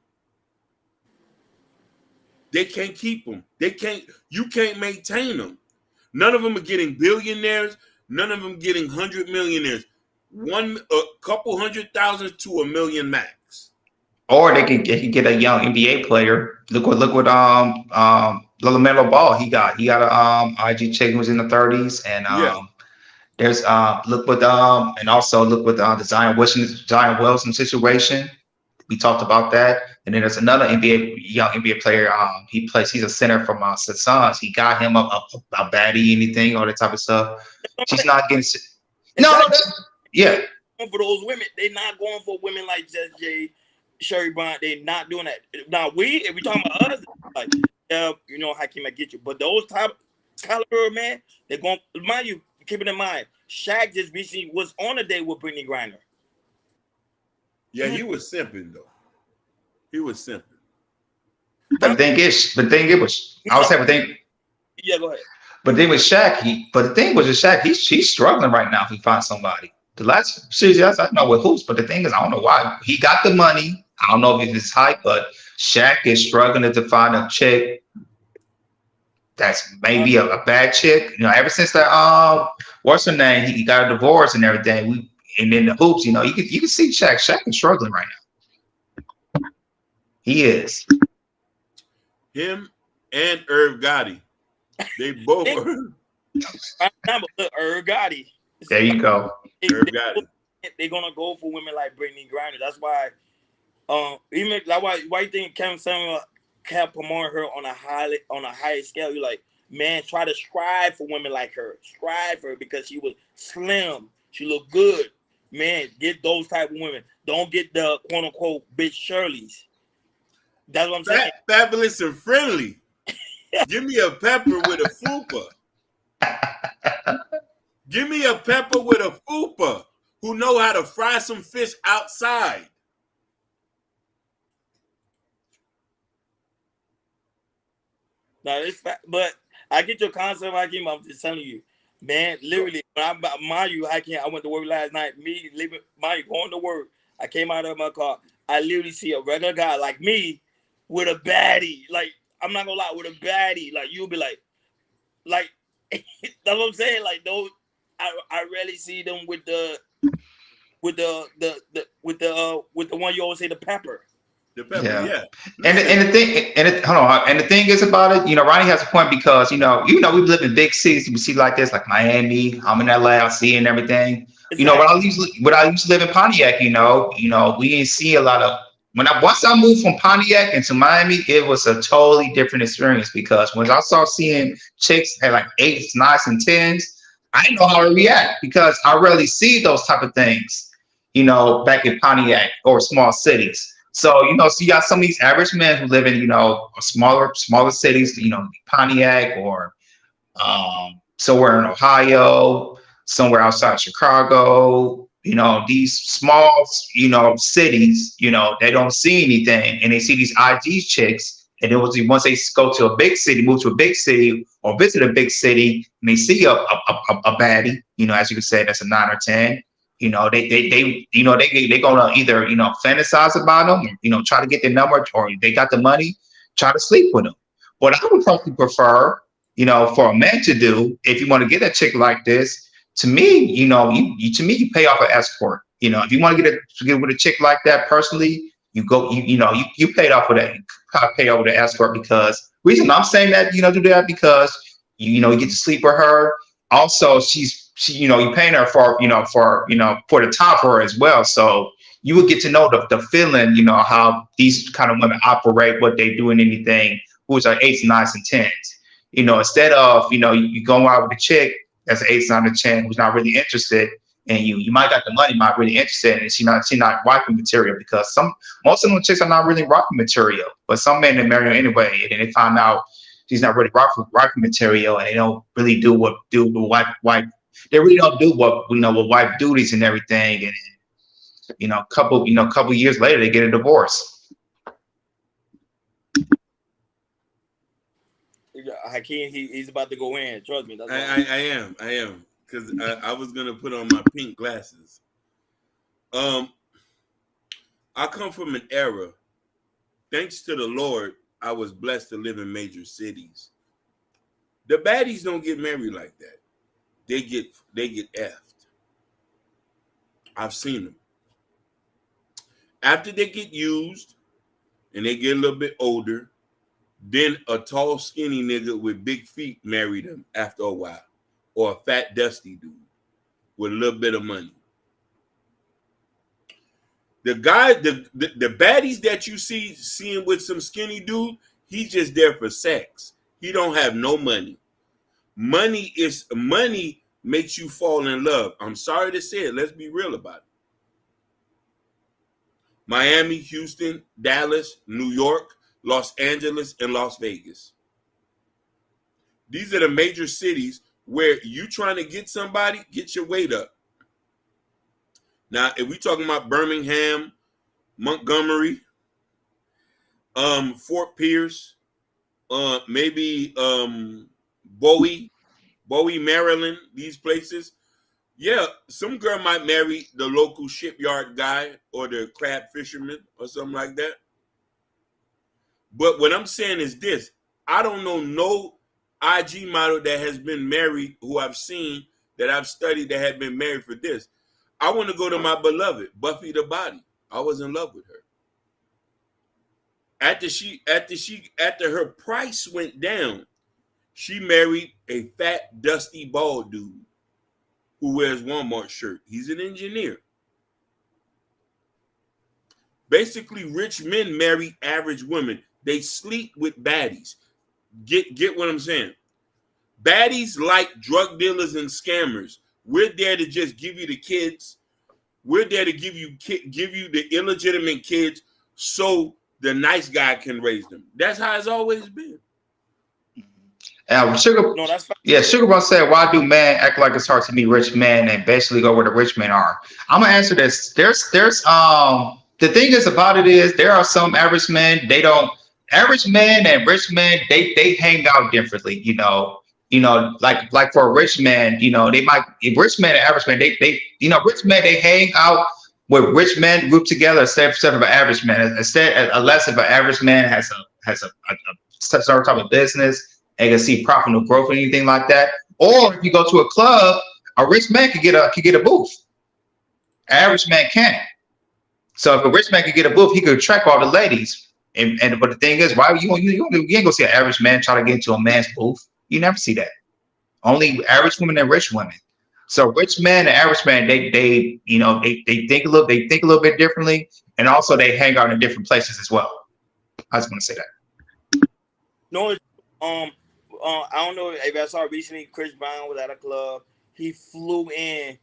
They can't keep them. You can't maintain them. None of them are getting billionaires. None of them getting 100 millionaires. A couple 100,000 to $1 million max. Or they can get a young NBA player. Look what LaMelo Ball he got. He got a IG chick who was in the 30s, and there's look with the Zion Wilson situation. We talked about that, and then there's another young NBA player. He's a center from Suns. He got him a baddie, anything, all that type of stuff. She's not getting for those women. They're not going for women like Jess J, Sherry Bryant. They're not doing that. Now if we talking about us, like Hakeem, I get you, but those type caliber man, they're going. Mind you, keep it in mind. Shaq just recently was on a date with Brittany Griner. Yeah, he was simping though. He was simping. But the thing is, I was saying, yeah, go ahead. But then with Shaq, he's struggling right now if he finds somebody. The last series, I don't know with who's, but the thing is, I don't know why. He got the money. I don't know if it's hype, but Shaq is struggling to find a chick that's maybe a bad chick. Ever since that what's her name? He got a divorce and everything. And then the hoops, you can see Shaq. Shaq is struggling right now. He is. Him and Irv Gotti. They both are. Prime example, look, Gotti. There you go. Herb got it. They're gonna go for women like Brittany Griner. That's why, even like why you think Kevin Samuel kept promoting her on a higher scale? You like, man, try to strive for women like her. Strive for her because she was slim. She looked good. Man, get those type of women. Don't get the quote unquote bitch Shirleys. That's what I'm saying. Fabulous and friendly. Give me a pepper with a fupa. Give me a pepper with a fupa who know how to fry some fish outside. No, it's but I get your concept, Hakeem. I'm just telling you, man. Literally, when mind you, Hakeem, I went to work last night. Me leaving, mind you, going to work. I came out of my car. I literally see a regular guy like me with a baddie. Like, I'm not gonna lie, with a baddie. Like, you'll be like that's what I'm saying. Like, those, I rarely see them with the one you always say, the pepper. The pepper, yeah. And the thing is about it, Ronnie has a point because we live in big cities, we see like this, like Miami. I'm in LA, I see it and everything. Exactly. When I used to live in Pontiac, we didn't see a lot of. Once I moved from Pontiac into Miami, it was a totally different experience because when I started seeing chicks at like 8s, 9s, and 10s, I didn't know how to react because I rarely see those type of things, back in Pontiac or small cities. So, so you got some of these average men who live in, smaller cities, Pontiac or somewhere in Ohio, somewhere outside Chicago, these small, cities, they don't see anything and they see these IG chicks. And then once they go to a big city, move to a big city or visit a big city, and they see a baddie, as you could say, that's a 9 or 10. They gonna either fantasize about them, try to get their number, or they got the money, try to sleep with them. What I would probably prefer, for a man to do, if you want to get a chick like this, to me, you pay off an escort. If you want to get with a chick like that personally, you go, you paid off with that, you pay over the escort because reason I'm saying that, do that because you get to sleep with her. Also, you're paying her for the time for her as well. So you would get to know the feeling, how these kind of women operate, what they do and anything, who's are 8s, 9s, and 10s. Instead of, you going out with a chick that's 8s, 9s, and 10 who's not really interested, and you might got the money, not really interested, and she's not wifey material because most of them chicks are not really wifey material, but some men they marry her anyway, and then they find out she's not really wifey material, and they don't really do what wife. They really don't do what with wife duties and everything, and couple years later they get a divorce. Hakeem, he's about to go in. Trust me. That's I am, because I was gonna put on my pink glasses. I come from an era, thanks to the Lord, I was blessed to live in major cities. The baddies don't get married like that. They get effed. I've seen them. After they get used and they get a little bit older, then a tall, skinny nigga with big feet marry them after a while, or a fat, dusty dude with a little bit of money. The guy, the baddies that you seeing with some skinny dude, he's just there for sex. He don't have no money. Money makes you fall in love. I'm sorry to say it. Let's be real about it. Miami, Houston, Dallas, New York, Los Angeles, and Las Vegas. These are the major cities where you trying to get somebody, get your weight up. Now, if we talking about Birmingham, Montgomery, Fort Pierce, maybe Bowie, Maryland, these places, yeah, some girl might marry the local shipyard guy or the crab fisherman or something like that. But what I'm saying is this: I don't know no IG model that has been married who I've seen that I've studied that had been married for this. I want to go to my beloved Buffy the Body. I was in love with her. After her price went down, she married a fat, dusty, bald dude who wears Walmart shirt. He's an engineer. Basically, rich men marry average women. They sleep with baddies. Get what I'm saying? Baddies like drug dealers and scammers. We're there to just give you the kids. We're there to give you the illegitimate kids so the nice guy can raise them. That's how it's always been. Sugar, No, that's fine. yeah, Sugar Bro said, "Why do men act like it's hard to meet rich men and basically go where the rich men are?" I'm gonna answer this. There's the thing is about it is there are some average men, they don't average men and rich men, they hang out differently, like for a rich man, they might rich man and average man, they rich men they hang out with rich men group together instead of an average man. Unless if an average man has a certain type of business and can see profitable growth or anything like that. Or if you go to a club, a rich man could get a booth. An average man can't. So if a rich man could get a booth, he could attract all the ladies. But the thing is, why you ain't gonna see an average man try to get into a man's booth? You never see that. Only average women and rich women. So rich men and average man, they think a little bit differently, and also they hang out in different places as well. I just want to say that. No, I don't know if I saw recently. Chris Brown was at a club. He flew in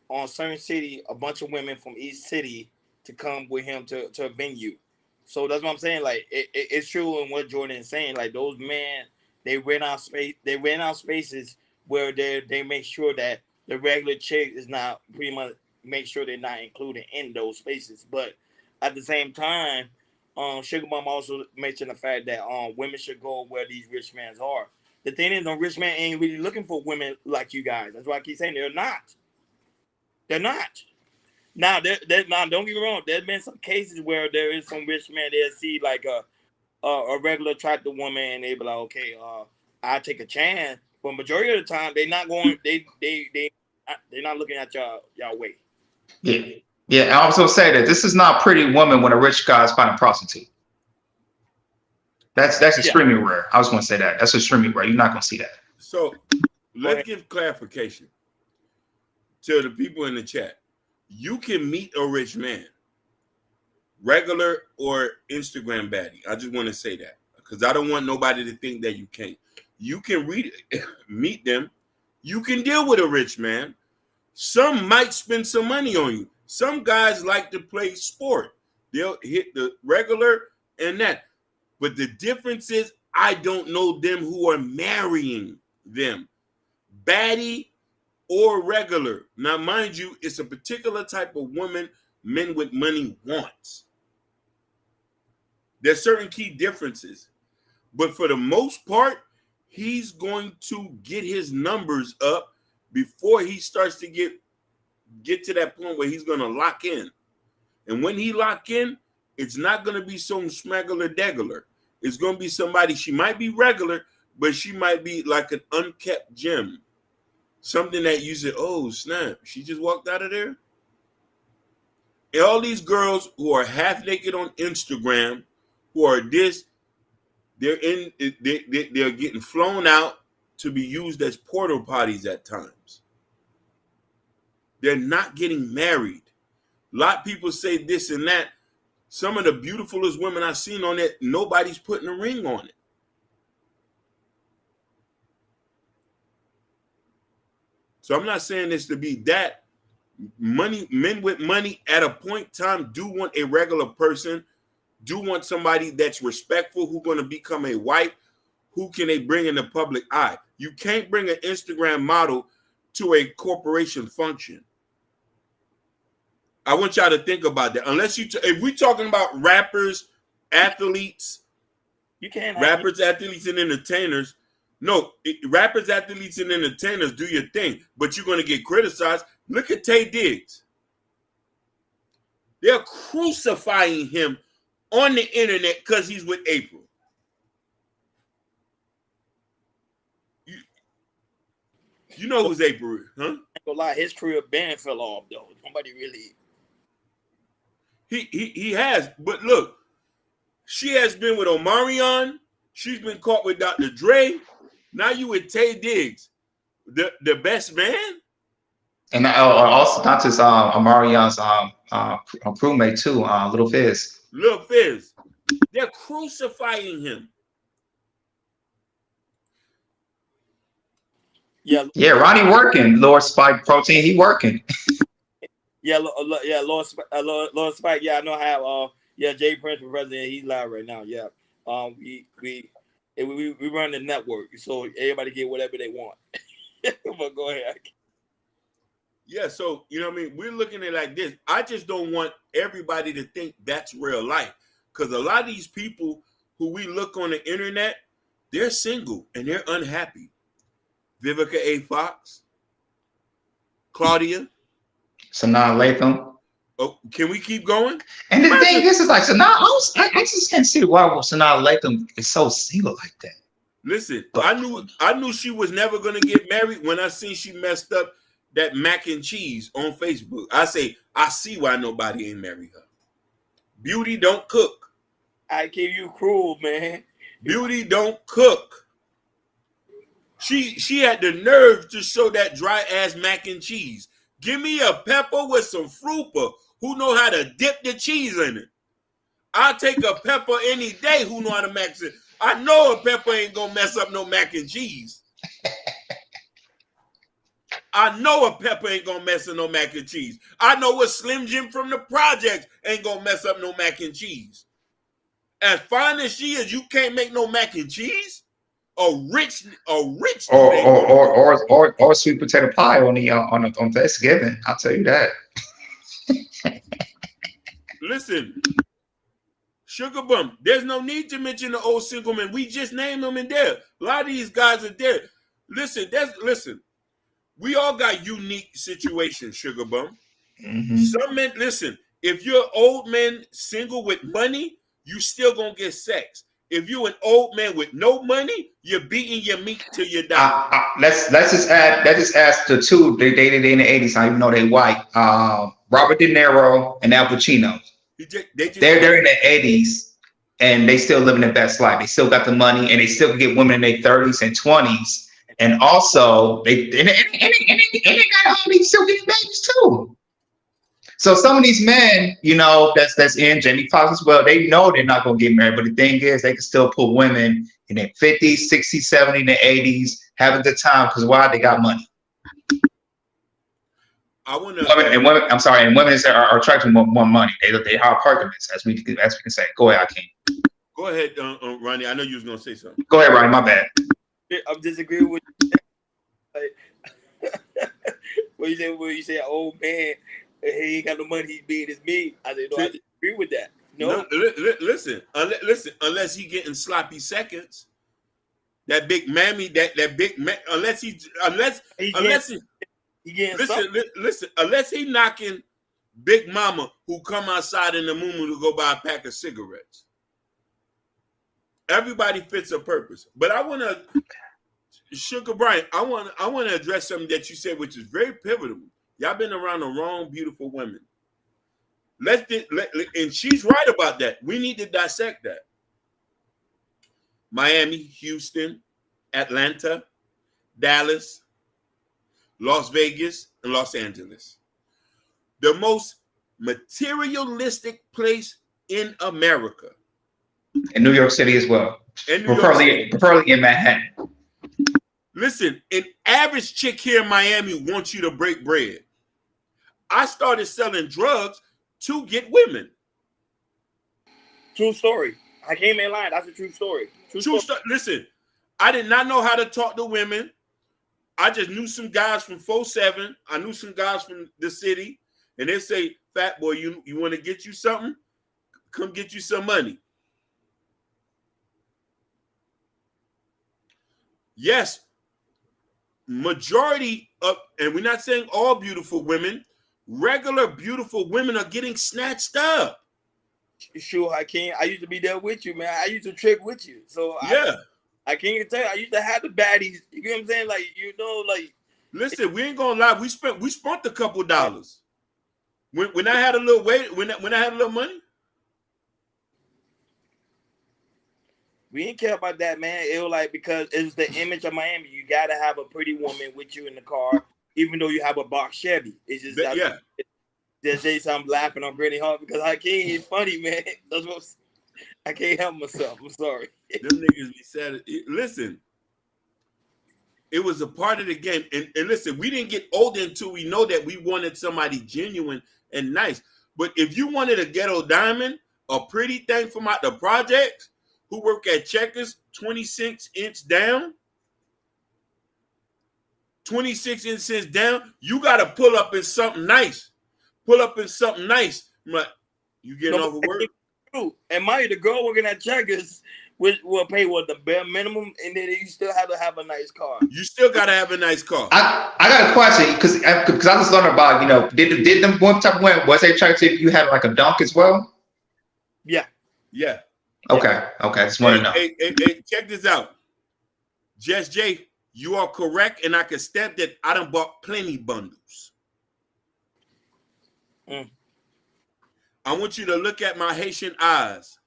on certain city a bunch of women from each city to come with him to a venue. So that's what I'm saying. Like it's true in what Jordan is saying. Like those men, they rent out space. They rent out spaces where they make sure that the regular chick is not pretty much make sure they're not included in those spaces. But at the same time, Sugar Mom also mentioned the fact that women should go where these rich men are. The thing is, the rich man ain't really looking for women like you guys. That's why I keep saying they're not. They're not. Now, now don't get me wrong. There's been some cases where there is some rich man they'll see like a regular attractive woman and they be like, okay, I'll take a chance. But majority of the time, they're not going. They're not looking at y'all way. Yeah. Yeah, I also say that this is not Pretty Woman when a rich guy is finding a prostitute. That's extremely rare. I was going to say that. That's extremely rare. You're not going to see that. So let's give clarification to the people in the chat. You can meet a rich man, regular or Instagram baddie. I just want to say that because I don't want nobody to think that you can't. You can meet them. You can deal with a rich man. Some might spend some money on you. Some guys like to play sport. They'll hit the regular and that. But the difference is I don't know them who are marrying them. Baddie or regular. Now, mind you, it's a particular type of woman men with money wants. There's certain key differences. But for the most part, he's going to get his numbers up before he starts to get to that point where he's going to lock in. And when he lock in, it's not going to be some smuggler degular. It's going to be somebody, she might be regular, but she might be like an unkept gem. Something that you say, oh, snap, she just walked out of there. And all these girls who are half naked on Instagram, who are they're getting flown out to be used as porta potties at times. They're not getting married. A lot of people say this and that. Some of the beautifulest women I've seen on it, nobody's putting a ring on it. So I'm not saying this to be that. Men with money at a point in time do want a regular person, do want somebody that's respectful, who's going to become a wife, who can they bring in the public eye. You can't bring an Instagram model to a corporation function. I want y'all to think about that. Unless if we're talking about rappers, athletes, you can't rappers, athletes, and entertainers. No, rappers, athletes, and entertainers do your thing, but you're going to get criticized. Look at Tay Diggs. They're crucifying him on the internet because he's with April. You know who's April, huh? I ain't gonna lie, his career band fell off though. Nobody really. He has, but look, she has been with Omarion. She's been caught with Dr. Dre. Now you with Tay Diggs, the best man. And also not just Omarion's crewmate too, Little Fizz. Lil Fizz, they're crucifying him. Yeah, Yeah, Ronnie working. Lord Spike Protein, he working. Lord Spike. Yeah, I know how. Jay Prince for president. He's live right now. Yeah. We run the network, so everybody get whatever they want. But go ahead. Yeah, so you know what I mean? We're looking at it like this. I just don't want everybody to think that's real life. Because a lot of these people who we look on the internet, they're single and they're unhappy. Vivica A. Fox, Claudia. Sanaa Lathan. Oh, can we keep going? And the thing is like Sanaa, I just can't see why Sanaa Lathan is so single like that. Listen, I knew she was never gonna get married when I seen she messed up that mac and cheese on Facebook. I see why nobody ain't married her. Beauty don't cook. I give you cruel, man. Beauty don't cook. She had the nerve to show that dry ass mac and cheese. Give me a pepper with some frupa who know how to dip the cheese in it. I'll take a pepper any day who know how to mac it. I know a pepper ain't gonna mess up no mac and cheese. I know a pepper ain't gonna mess up no mac and cheese. I know a Slim Jim from the projects ain't gonna mess up no mac and cheese. As fine as she is, you can't make no mac and cheese. A rich or sweet potato pie on Thanksgiving. I'll tell you that. Listen, Sugar Bum, there's no need to mention the old single men. We just named them in there. A lot of these guys are there. Listen. We all got unique situations, Sugar Bum. Mm-hmm. Some men, listen, if you're an old man single with money, you still gonna get sex. If you're an old man with no money, you're beating your meat till you die. Let's just add the two they dated in the 80s. I even know they white. Robert De Niro and Al Pacino. They're in the 80s and they still living their best life. They still got the money and they still can get women in their 30s and 20s. And also they got they still getting babies too. So some of these men, you know, that's in Jamie Foxx as well, they know they're not gonna get married. But the thing is, they can still put women in their 50s, 60s, 70s, and 80s, have a good time because why? They got money. Women are attracted to more money. They are apartments, as we can say. Go ahead, Akeem. Go ahead, Ronnie. I know you was gonna say something. Go ahead, Ronnie. My bad. I'm disagreeing with you. When you say old man, he ain't got no money, he's being his meat. I said, no, I disagree with that. No. Listen, unless he getting sloppy seconds, that big mammy, unless he getting listen, unless he knocking Big Mama who come outside in the muumuu to go buy a pack of cigarettes. Everybody fits a purpose, but I want to, Sugar Brian, I want to address something that you said, which is very pivotal. Y'all been around the wrong beautiful women. And she's right about that. We need to dissect that. Miami, Houston, Atlanta, Dallas, Las Vegas, and Los Angeles. The most materialistic place in America. In New York City as well. Preferably in Manhattan. Listen, an average chick here in Miami wants you to break bread. I started selling drugs to get women. True story. I came in line. That's a true story. Listen, I did not know how to talk to women. I just knew some guys from 4-7. I knew some guys from the city. And they say, fat boy, you want to get you something? Come get you some money. Yes, majority of, and we're not saying all beautiful women, regular beautiful women are getting snatched up. Sure, I can't. I used to be there with you, man. I used to trick with you. So yeah. I can't even tell you. I used to have the baddies. You get what I'm saying? Like, you know, like. Listen, we ain't gonna lie. We spent a couple dollars. When I had a little weight, when I had a little money. We didn't care about that, man. It was like because it's the image of Miami. You gotta have a pretty woman with you in the car, even though you have a box Chevy. It's just Yeah. Just I'm laughing on Brittany hard because I can't. He's funny, man. That's what I can't help myself. I'm sorry. Them niggas be sad. Listen, it was a part of the game. And listen, we didn't get older until we know that we wanted somebody genuine and nice. But if you wanted a ghetto diamond, a pretty thing from out the projects, who work at Checkers, 26-inch down, 26 inches down, you got to pull up in something nice. Pull up in something nice. Like, you getting off of work? True. And mind you, the girl working at Checkers will pay what the bare minimum, and then you still have to have a nice car. You still got to have a nice car. I got a question because I was learning about, you know, did them one time when was they trying to see if you had like a dunk as well? Yeah. Yeah. Okay. Just want to know. Hey, check this out. Just Jay, you are correct, and I can stamp that I done bought plenty bundles. I want you to look at my Haitian eyes.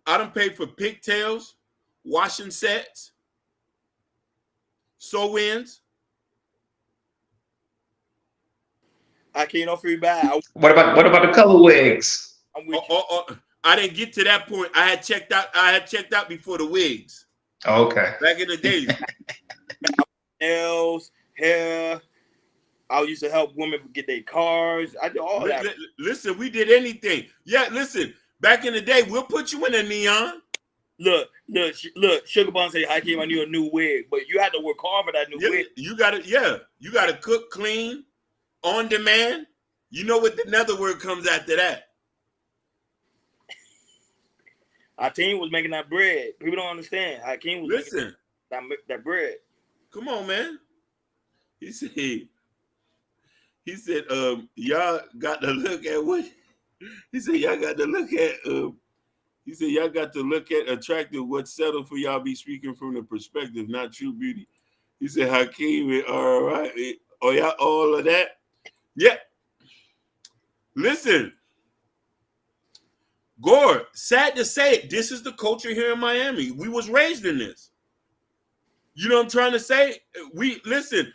I done paid for pigtails, washing sets, sew-ins. I can't offer you back. What about the color wigs? I'm with you. I didn't get to that point. I had checked out before the wigs. Okay. Back in the days. Nails, hair. I used to help women get their cars. I did all that. Listen, we did anything. Yeah, listen. Back in the day, we'll put you in a neon. Look. Sugar Bun said, "I came. I knew a new wig, but you had to work hard for that new wig. You gotta cook, clean, on demand. You know what the nether word comes after that. Hakeem was making that bread. People don't understand. Hakeem was making that bread. Come on, man. He said, y'all got to look at what he said, y'all got to look at he said, y'all got to look at attractive what's settled for y'all be speaking from the perspective, not true beauty. He said, Hakeem, all right. Oh, y'all all of that? Yeah. Listen. Gore, sad to say it, this is the culture here in Miami. We was raised in this. You know what I'm trying to say? Listen,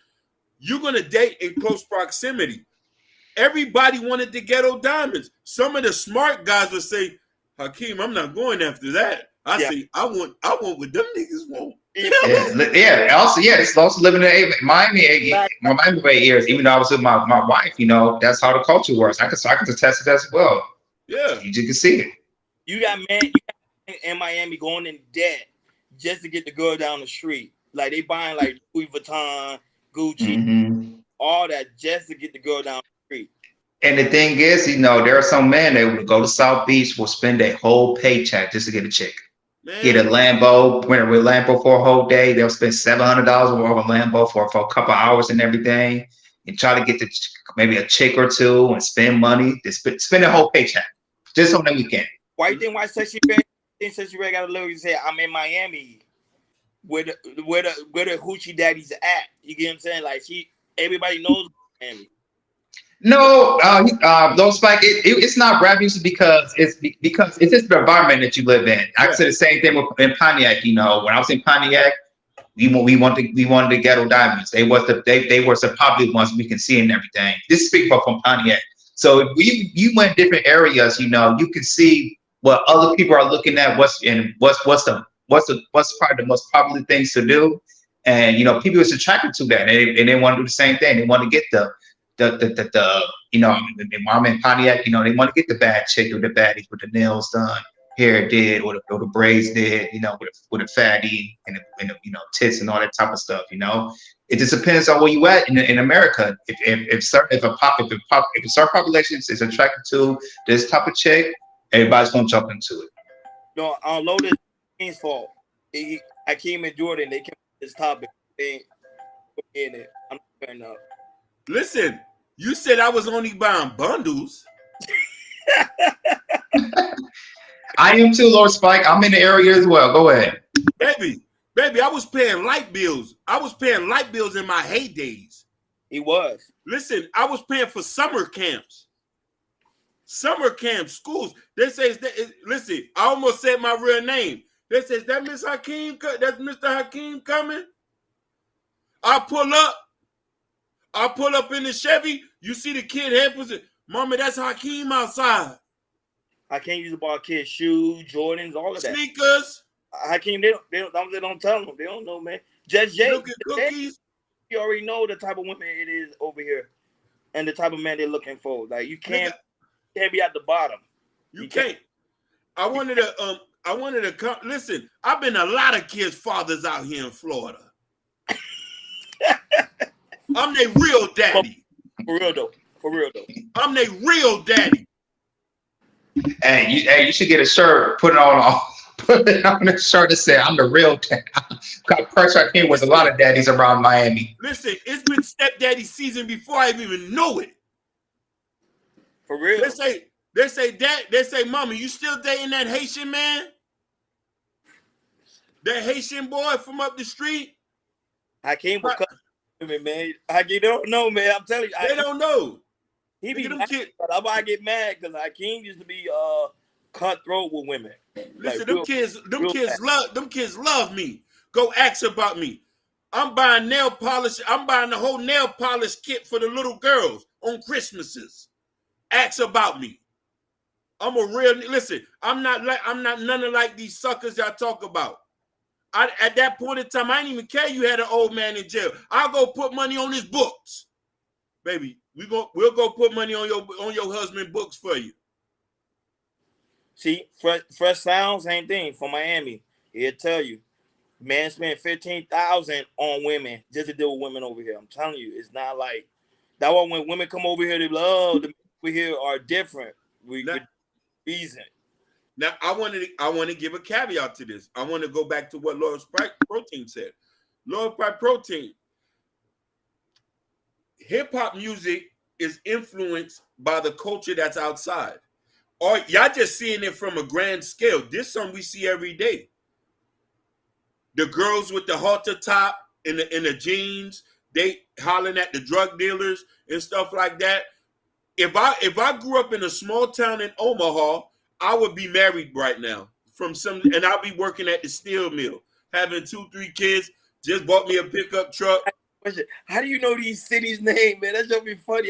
you're going to date in close proximity. Everybody wanted the ghetto diamonds. Some of the smart guys would say, Hakeem, I'm not going after that. Say, I want what them niggas want. Yeah. Also, it's also living in Miami for 8 years. Even though I was with my wife, you know, that's how the culture works. I can attest to that as well. Yeah, you can see it. You got men in Miami going in debt just to get the girl down the street. Like they buying like Louis Vuitton, Gucci, all that just to get the girl down the street. And the thing is, you know, there are some men that will go to South Beach, will spend a whole paycheck just to get a chick. Man. Get a Lambo, rent with Lambo for a whole day. They'll spend $700 over a Lambo for a couple hours and everything, and try to get maybe a chick or two and spend money. They spend a whole paycheck just on the weekend. Why you think Sexy Red got a little say I'm in Miami where the hoochie daddies at? You get what I'm saying? Like everybody knows Miami. No, Low Spike, it's not rap music because it's just the environment that you live in. I said the same thing in Pontiac. You know, when I was in Pontiac, we wanted the ghetto diamonds. They were the popular ones we can see and everything. This is speaking from Pontiac. So if you went different areas, you know, you can see what other people are looking at. What's probably the most popular things to do, and you know, people is attracted to that, and they want to do the same thing. They want to get the you know, while I'm in Pontiac, you know, they want to get the bad chick or the baddies with the nails done, hair did, or the braids did, you know, with a fatty and the, you know, tits and all that type of stuff. You know, it just depends on where you at in America. If a certain population is attracted to this type of chick, everybody's gonna jump into it. No, I unloaded King's fault. Hakeem and Jordan, they came with this topic. They in it. I'm not fair enough. Listen, you said I was only buying bundles. I am too, Lord Spike. I'm in the area as well. Go ahead. Baby, I was paying light bills. I was paying light bills in my heydays. He was. Listen, I was paying for summer camps. summer camp, schools. They say, listen, I almost said my real name. They say, is that Miss Hakeem? That's Mr. Hakeem coming? I pull up in the Chevy. You see the kid head position. Mama, that's Hakeem outside. I can't use about kids' shoes, Jordans, all of that. Sneakers. Hakeem, they don't tell them. They don't know, man. Judge Jay, Look at cookies. You already know the type of women it is over here, and the type of man they're looking for. Like you can't be at the bottom. You can't. I wanted to come. Listen, I've been a lot of kids' fathers out here in Florida. I'm their real daddy. For real though. I'm their real daddy. Hey, you should get a shirt. Put it on the shirt that said, "I'm the real daddy." Pressure here was a lot of daddies around Miami. Listen, it's been stepdaddy season before I even know it. For real. They say, Dad, they say, Mama, you still dating that Haitian man? That Haitian boy from up the street? Hakeem will cut me, man. Hakeem don't know, man. I'm telling you. They don't know. He be mad, but I'm about to get mad because Hakeem used to be cutthroat with women. Listen, like, them kids love me. Go ask about me. I'm buying nail polish. I'm buying the whole nail polish kit for the little girls on Christmases. Ask about me. I'm a real listen. I'm not none of like these suckers y'all talk about. At that point in time, I didn't even care you had an old man in jail. I'll go put money on his books, baby. We'll go put money on your husband's books for you. See, Fresh Sound, same thing for Miami. He'll tell you, man spent $15,000 on women just to deal with women over here. I'm telling you, it's not like that. Why when women come over here, they love the men over here are different. Reason. Now I want to give a caveat to this. I want to go back to what Lower Sprite Protein said. Lower Sprite Protein. Hip hop music is influenced by the culture that's outside. Or y'all just seeing it from a grand scale. This something we see every day. The girls with the halter top and the jeans, they hollering at the drug dealers and stuff like that. If I grew up in a small town in Omaha, I would be married right now and I'll be working at the steel mill, having 2-3 kids. Just bought me a pickup truck. How do you know these cities' name, man? That's gonna be funny.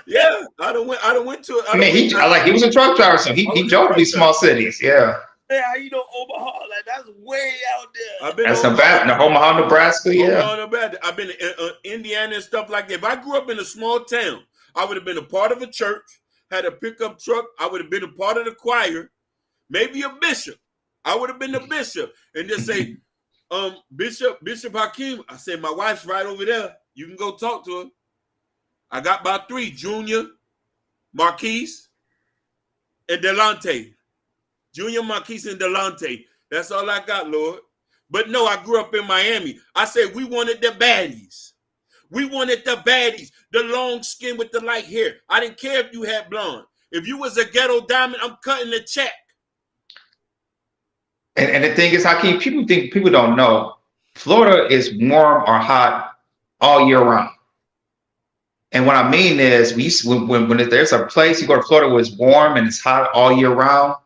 Yeah, I don't went to it. I mean, he was a truck driver, so he drove to these small cities. Yeah. Yeah, how you know Omaha? Like that's way out there. That's Omaha, Nebraska. Yeah. Omaha, Nebraska. I've been in Indiana and stuff like that. If I grew up in a small town, I would have been a part of a church, had a pickup truck. I would have been a part of the choir, maybe a bishop. I would have been the bishop and just say, Bishop Hakeem. I said, my wife's right over there. You can go talk to her. I got about 3, Junior, Marquise, and Delante. Junior, Marquise, and Delante. That's all I got, Lord. But no, I grew up in Miami. I said we wanted the baddies. We wanted the baddies. The long skin with the light hair. I didn't care if you had blonde. If you was a ghetto diamond, I'm cutting the check. And the thing is, Hakeem, people don't know, Florida is warm or hot all year round. And what I mean is, when there's a place you go to Florida where it's warm and it's hot all year round,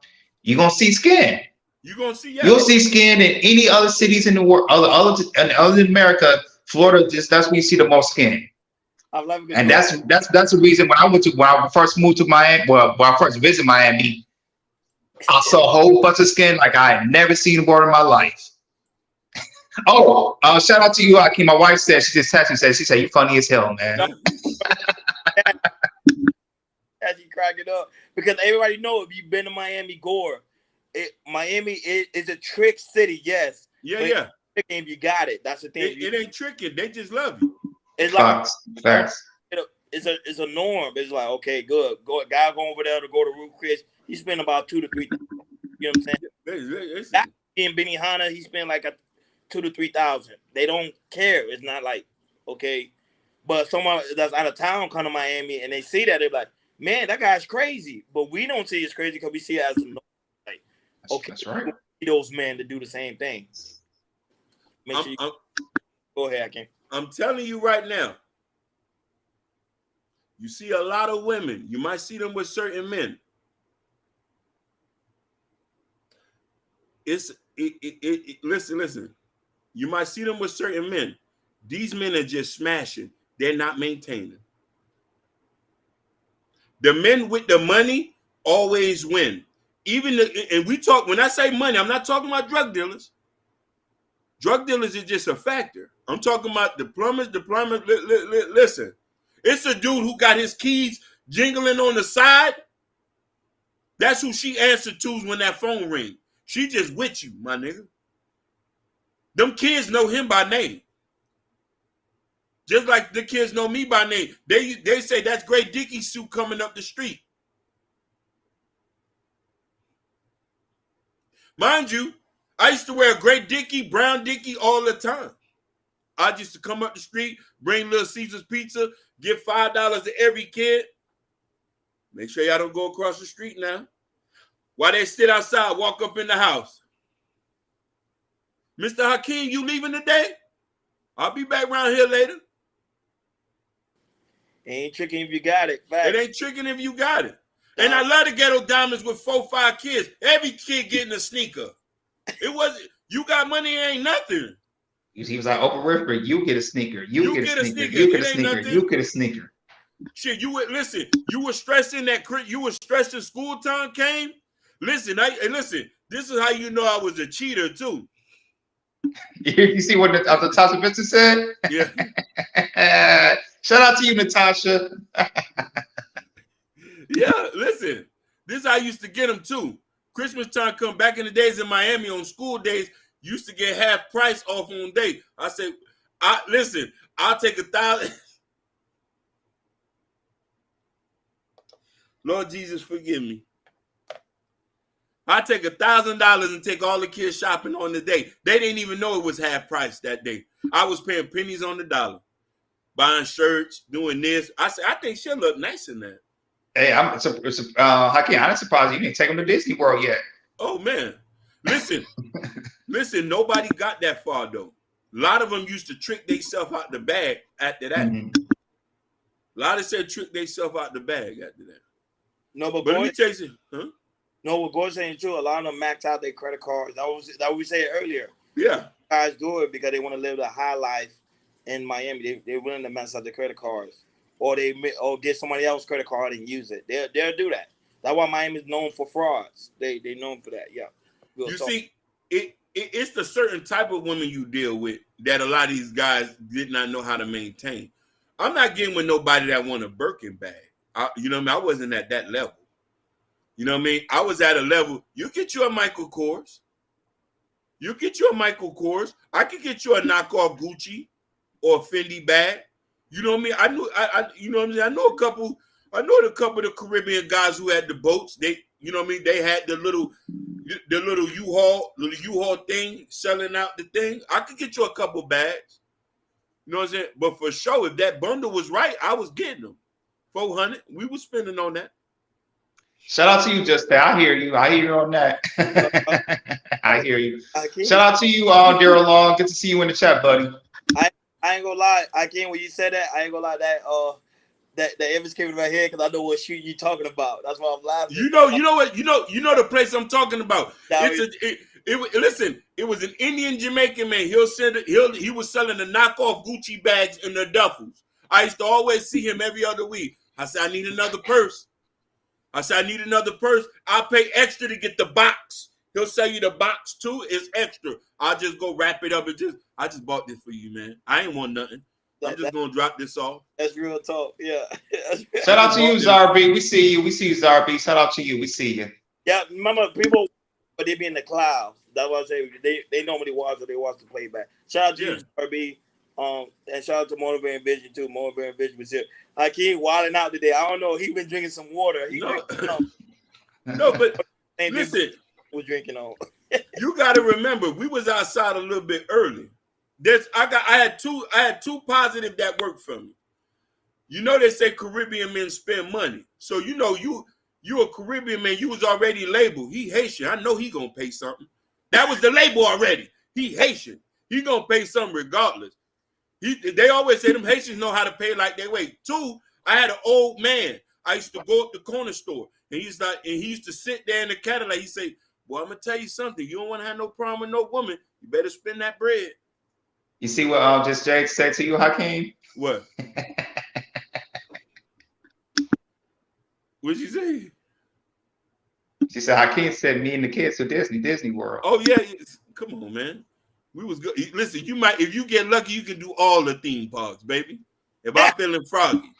you're gonna see skin. You'll see skin in any other cities in the world, other than America. Florida, that's where you see the most skin. And that's the reason when I first moved to Miami, when I first visited Miami, I saw a whole bunch of skin like I had never seen before in my life. Shout out to you, Hakeem. My wife said, she just texted me, she said, you funny as hell, man. As you crack it up. Because everybody know if you've been to Miami Gore, Miami is a trick city, yes. Yeah. If you got it. That's the thing. It ain't tricking. They just love you. It's like Facts. It's a norm. It's like, okay, good. Guy going over there to go to Ruth Chris. He spent about $2,000 to $3,000. You know what I'm saying? That in Benihana, he spent like $2,000 to $3,000. They don't care. It's not like, okay. But someone that's out of town come to Miami and they see that, they're like, man, that guy's crazy. But we don't see it's crazy because we see it as a norm. Like, okay, that's right. Those men to do the same thing. Go ahead, Hakeem. I'm telling you right now, You see a lot of women. You might see them with certain men. Listen. You might see them with certain men. These men are just smashing. They're not maintaining. The men with the money always win. And we talk, when I say money, I'm not talking about drug dealers. Drug dealers is just a factor. I'm talking about the plumbers. Listen, it's a dude who got his keys jingling on the side. That's who she answered to when that phone rings. She just with you, my nigga. Them kids know him by name. Just like the kids know me by name. They say that's Great Dickie's suit coming up the street. Mind you, I used to wear a Great Dickie, Brown Dickie all the time. I used to come up the street, bring Little Caesar's Pizza, give $5 to every kid. Make sure y'all don't go across the street now. While they sit outside, walk up in the house. Mr. Hakeem, you leaving today? I'll be back around here later. It ain't tricking if you got it. Fact. It ain't tricking if you got it. And I love the Ghetto Diamonds with 4-5 kids. Every kid getting a sneaker. It wasn't, you got money, it ain't nothing. He was like, Oprah Winfrey, you get a sneaker. You get a sneaker. You You get a ain't sneaker. nothing. You get a sneaker. Shit, you would listen. You were stressing school time came. Listen, listen. This is how you know I was a cheater too. You see what Natasha Vincent said? Yeah. Shout out to you, Natasha. Yeah, listen. This is how I used to get them too. Christmas time come back in the days in Miami on school days. Used to get half price off on day. I said, listen, I'll take 1,000. Lord Jesus, forgive me. I take $1,000 and take all the kids shopping on the day. They didn't even know it was half price that day. I was paying pennies on the dollar, buying shirts, doing this. I said, I think she'll look nice in that. Hey, I'm not surprised you didn't take them to Disney World yet. Oh man, listen, nobody got that far though. A lot of them used to trick themselves out the bag after that. Mm-hmm. A lot of said trick themselves out the bag after that. No, but let me tell you, no, what Gord's saying true. A lot of them max out their credit cards. That we said earlier. Yeah, guys do it because they want to live the high life in Miami. They're willing to max out their credit cards, or get somebody else's credit card and use it. They'll do that. That's why Miami's known for frauds. They known for that. Yeah. See, it's the certain type of women you deal with that a lot of these guys did not know how to maintain. I'm not getting with nobody that want a Birkin bag. You know what I mean? I wasn't at that level. You know what I mean? I was at a level. You get you a Michael Kors. You get you a Michael Kors. I could get you a knockoff Gucci or a Fendi bag. You know what I mean? You know what I mean? I know a couple of the Caribbean guys who had the boats. You know what I mean? They had the little U-Haul thing selling out the thing. I could get you a couple bags. You know what I'm saying? But for sure, if that bundle was right, I was getting them. 400. We were spending on that. Shout out to you, Justin. I hear you. I hear you on that. I hear you. Shout out to you, Daryl Long. Good to see you in the chat, buddy. I ain't gonna lie. I can't. When you said that, I ain't gonna lie. That image came in my head because I know what shoot you talking about. That's why I'm laughing. You know the place I'm talking about. Listen, it was an Indian Jamaican man. He was selling the knockoff Gucci bags in the duffels. I used to always see him every other week. I said, I need another purse. I'll pay extra to get the box. He'll sell you the box too. It's extra. I'll just go wrap it up and I just bought this for you, man. I ain't want nothing. I'm just gonna drop this off. That's real talk. Yeah. Shout out to you, Zarby. We see you, Zarby. Shout out to you. We see you. Yeah, remember people, but they be in the clouds. That's what I say. They normally watch or they watch the playback. Shout out to you, Zarby. And shout out to Motivating Vision too. Motivating Vision was here. Hakeem wilding out today. I don't know. He been drinking some water. No, but listen, was drinking on. You got to remember, we was outside a little bit early. I had two positive that worked for me. You know they say Caribbean men spend money, so you know you a Caribbean man. You was already labeled. He Haitian. I know he gonna pay something. That was the label already. He Haitian. He gonna pay something regardless. They always say them Haitians know how to pay like they wait. Two, I had an old man. I used to go up the corner store, and he used to sit there in the Cadillac. He say, "Well, I'm gonna tell you something. You don't want to have no problem with no woman. You better spend that bread." You see what just Jake said to you, Hakeem? What? What'd she say? She said Hakeem said me and the kids to Disney World. Oh yeah, come on, man. We was good. Listen, if you get lucky, you can do all the theme parks, baby. If I'm feeling froggy.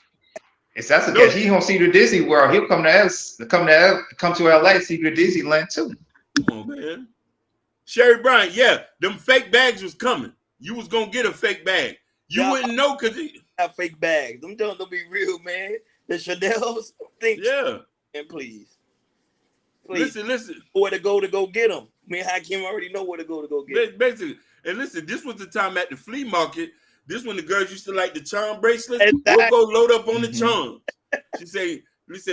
If that's the case, he don't see the Disney World. He'll come to us, come to LA, see the Disneyland too. Come on, man. Sherry Bryant, yeah, them fake bags was coming. You was gonna get a fake bag. You wouldn't know because he have fake bags. Them don't be real, man. The Chanel's, think, yeah. And please. Listen. Where to go get them? Me and Hakeem already know where to go get them. Basically, and listen, this was the time at the flea market. This when the girls used to like the charm bracelets. Exactly. We'll go load up on the charms. She said,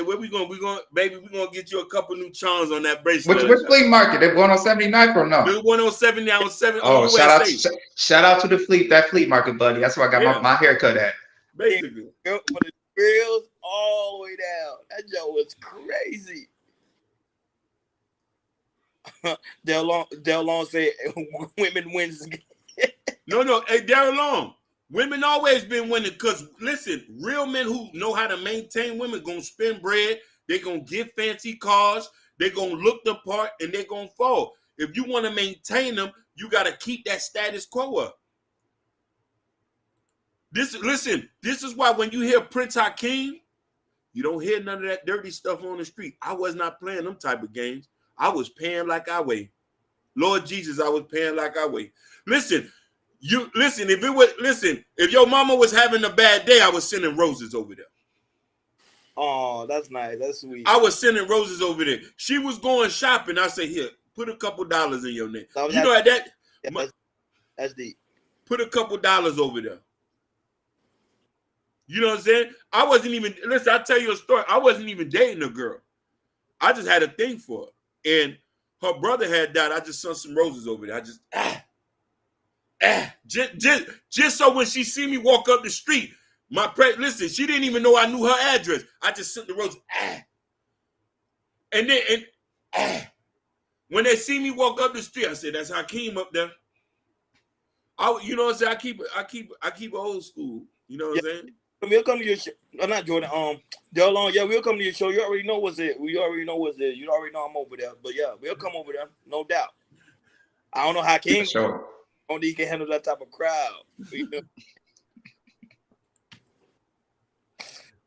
where we going? Baby, we're gonna get you a couple new charms on that bracelet. Which flea market? They're going on 79th or no? There's one on 70 on 7. Oh, shout out to that flea market, buddy. That's where I got my haircut at. Basically. For the grills all the way down. That joke was crazy. Del Long said women wins. No. Hey, Darryl Long. Women always been winning because, listen, real men who know how to maintain women going to spend bread. They're going to get fancy cars. They're going to look the part, and they're going to fall. If you want to maintain them, you got to keep that status quo up. This is why when you hear Prince Hakeem, you don't hear none of that dirty stuff on the street. I was not playing them type of games. I was paying like I weigh. Lord Jesus, I was paying like I weigh. Listen, if your mama was having a bad day, I was sending roses over there. Oh, that's nice. That's sweet. I was sending roses over there. She was going shopping. I said, here, put a couple dollars in your name. That's deep. Put a couple dollars over there. You know what I'm saying? I'll tell you a story. I wasn't even dating a girl. I just had a thing for her. And her brother had died. I just sent some roses over there. I just, just so when she see me walk up the street, listen, she didn't even know I knew her address. I just sent the roses. And then, when they see me walk up the street, I said, that's Hakeem up there. You know what I'm saying? I keep old school. You know what I'm saying? We'll come to your show. Not Jordan. Del Long. Yeah, we'll come to your show. You already know what's it. You already know I'm over there. But yeah, we'll come over there, no doubt. I don't know how King. Sure. Only he can handle that type of crowd.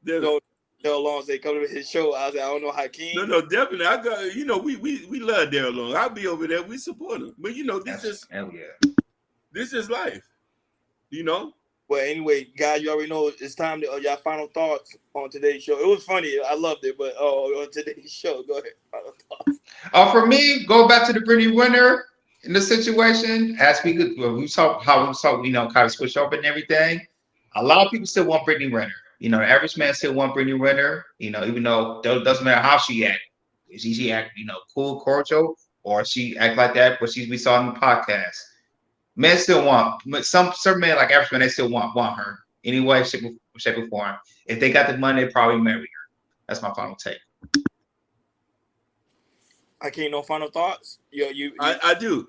Del Long say come to his show. I said I don't know how King. No, definitely. I got. We love Del Long. I'll be over there. We support him. But this is life. You know. Well, anyway, guys, you already know it's time to y'all final thoughts on today's show. It was funny. I loved it, but on today's show, go ahead. Final thoughts. For me, go back to the Brittany Renner in the situation. As we talk, kind of switch up and everything. A lot of people still want Brittany Renner. The average man still want Brittany Renner. Even though it doesn't matter how she act. Is she act, cool, cordial, or she act like that? What we saw in the podcast. Men still want certain men, like average men, they still want her anyway, shape or form. If they got the money, they probably marry her. That's my final take. I can't. No final thoughts. I do.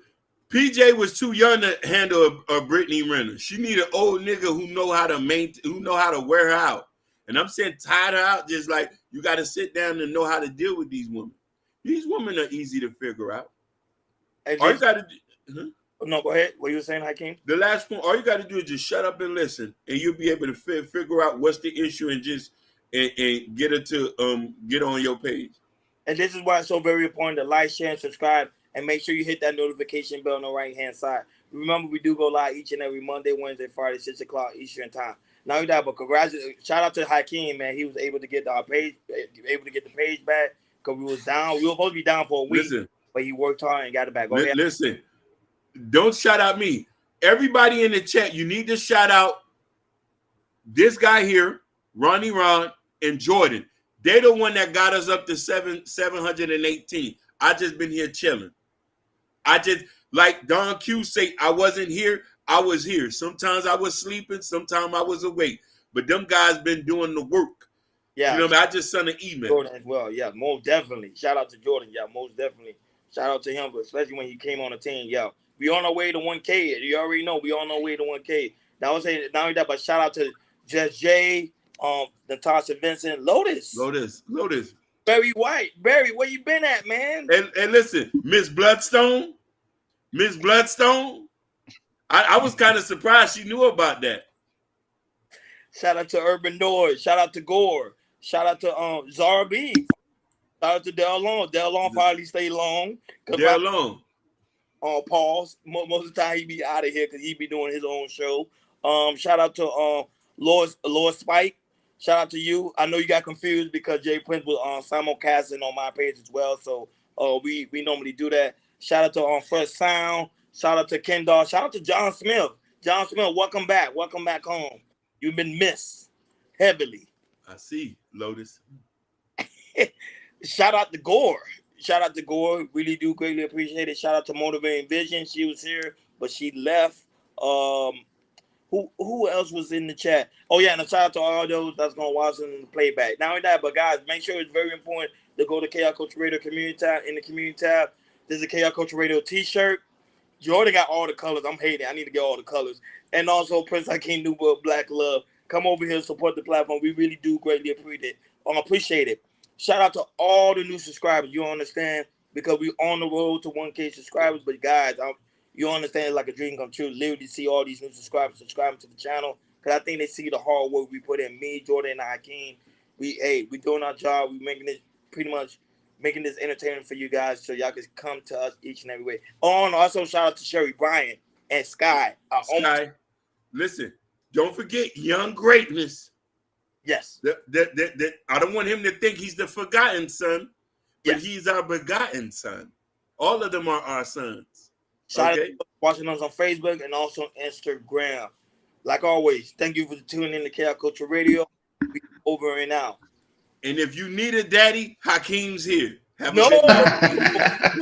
PJ was too young to handle a Brittany Renner. She need an old nigga who know how to wear her out. And I'm saying tire her out. Just like you got to sit down and know how to deal with these women. These women are easy to figure out. All you got to do. No, go ahead. What you were saying, Hakeem? The last point, all you got to do is just shut up and listen, and you'll be able to figure out what's the issue and just and get her to get on your page. And this is why it's so very important to like, share, and subscribe, and make sure you hit that notification bell on the right-hand side. Remember, we do go live each and every Monday, Wednesday, Friday, 6 o'clock Eastern time. Not only that, but shout out to Hakeem, man. He was able to get our page, able to get the page back because we was down. We were supposed to be down for a week, but he worked hard and got it back. Go ahead. Listen. Don't shout out me. Everybody in the chat, you need to shout out this guy here, Ronnie Ron, and Jordan. They're the one that got us up to 718. I just been here chilling. I just, like Don Q say, I wasn't here. I was here. Sometimes I was sleeping. Sometimes I was awake. But them guys been doing the work. Yeah, You know what I mean? I just sent an email. Jordan as well. Yeah, most definitely. Shout out to Jordan. Yeah, most definitely. Shout out to him, but especially when he came on the team. Yeah, we on our way to 1K. You already know we on our way to 1K. Now I'm saying not only that, but shout out to Just Jay, Natasha Vincent, Lotus, Lotus. Barry White. Barry, where you been at, man? And listen, Miss Bloodstone. I was kind of surprised she knew about that. Shout out to Urban Noise. Shout out to Gore. Shout out to Zara B. Shout out to Del Long. Del Long finally stayed long. Del Long. Pause. Most of the time he be out of here because he be doing his own show. Shout out to Lord Spike. Shout out to you. I know you got confused because Jay Prince was simulcasting on my page as well. So we normally do that. Shout out to Fresh Sound. Shout out to Kendall. Shout out to John Smith. John Smith, welcome back. Welcome back home. You've been missed heavily. I see, Lotus. Shout out to Gore. Shout out to Gore. Really do greatly appreciate it. Shout out to Motivating Vision. She was here, but she left. Who else was in the chat? Oh, yeah, and a shout out to all those that's going to watch in the playback. Not only that, but guys, make sure it's very important to go to KR Culture Radio Community tab. In the Community tab, there's a KR Culture Radio t-shirt. Jordan got all the colors. I'm hating. I need to get all the colors. And also, Prince Hakeem New World Black Love. Come over here and support the platform. We really do greatly appreciate it. Shout out to all the new subscribers. You understand? Because we're on the road to 1K subscribers. But guys, you understand it's like a dream come true. Literally see all these new subscribers subscribing to the channel. Because I think they see the hard work we put in. Me, Jordan, and Hakeem. We doing our job. We making it pretty much making this entertainment for you guys so y'all can come to us each and every way. Oh, and also shout out to Sherry Bryant and Sky. Listen, don't forget Young Greatness. Yes. I don't want him to think he's the forgotten son, but yes. He's our begotten son. All of them are our sons. Shout out to watching us on Facebook and also Instagram. Like always, thank you for tuning in to KR Culture Radio. We over and out. And if you need a daddy, Hakeem's here. Have no. a good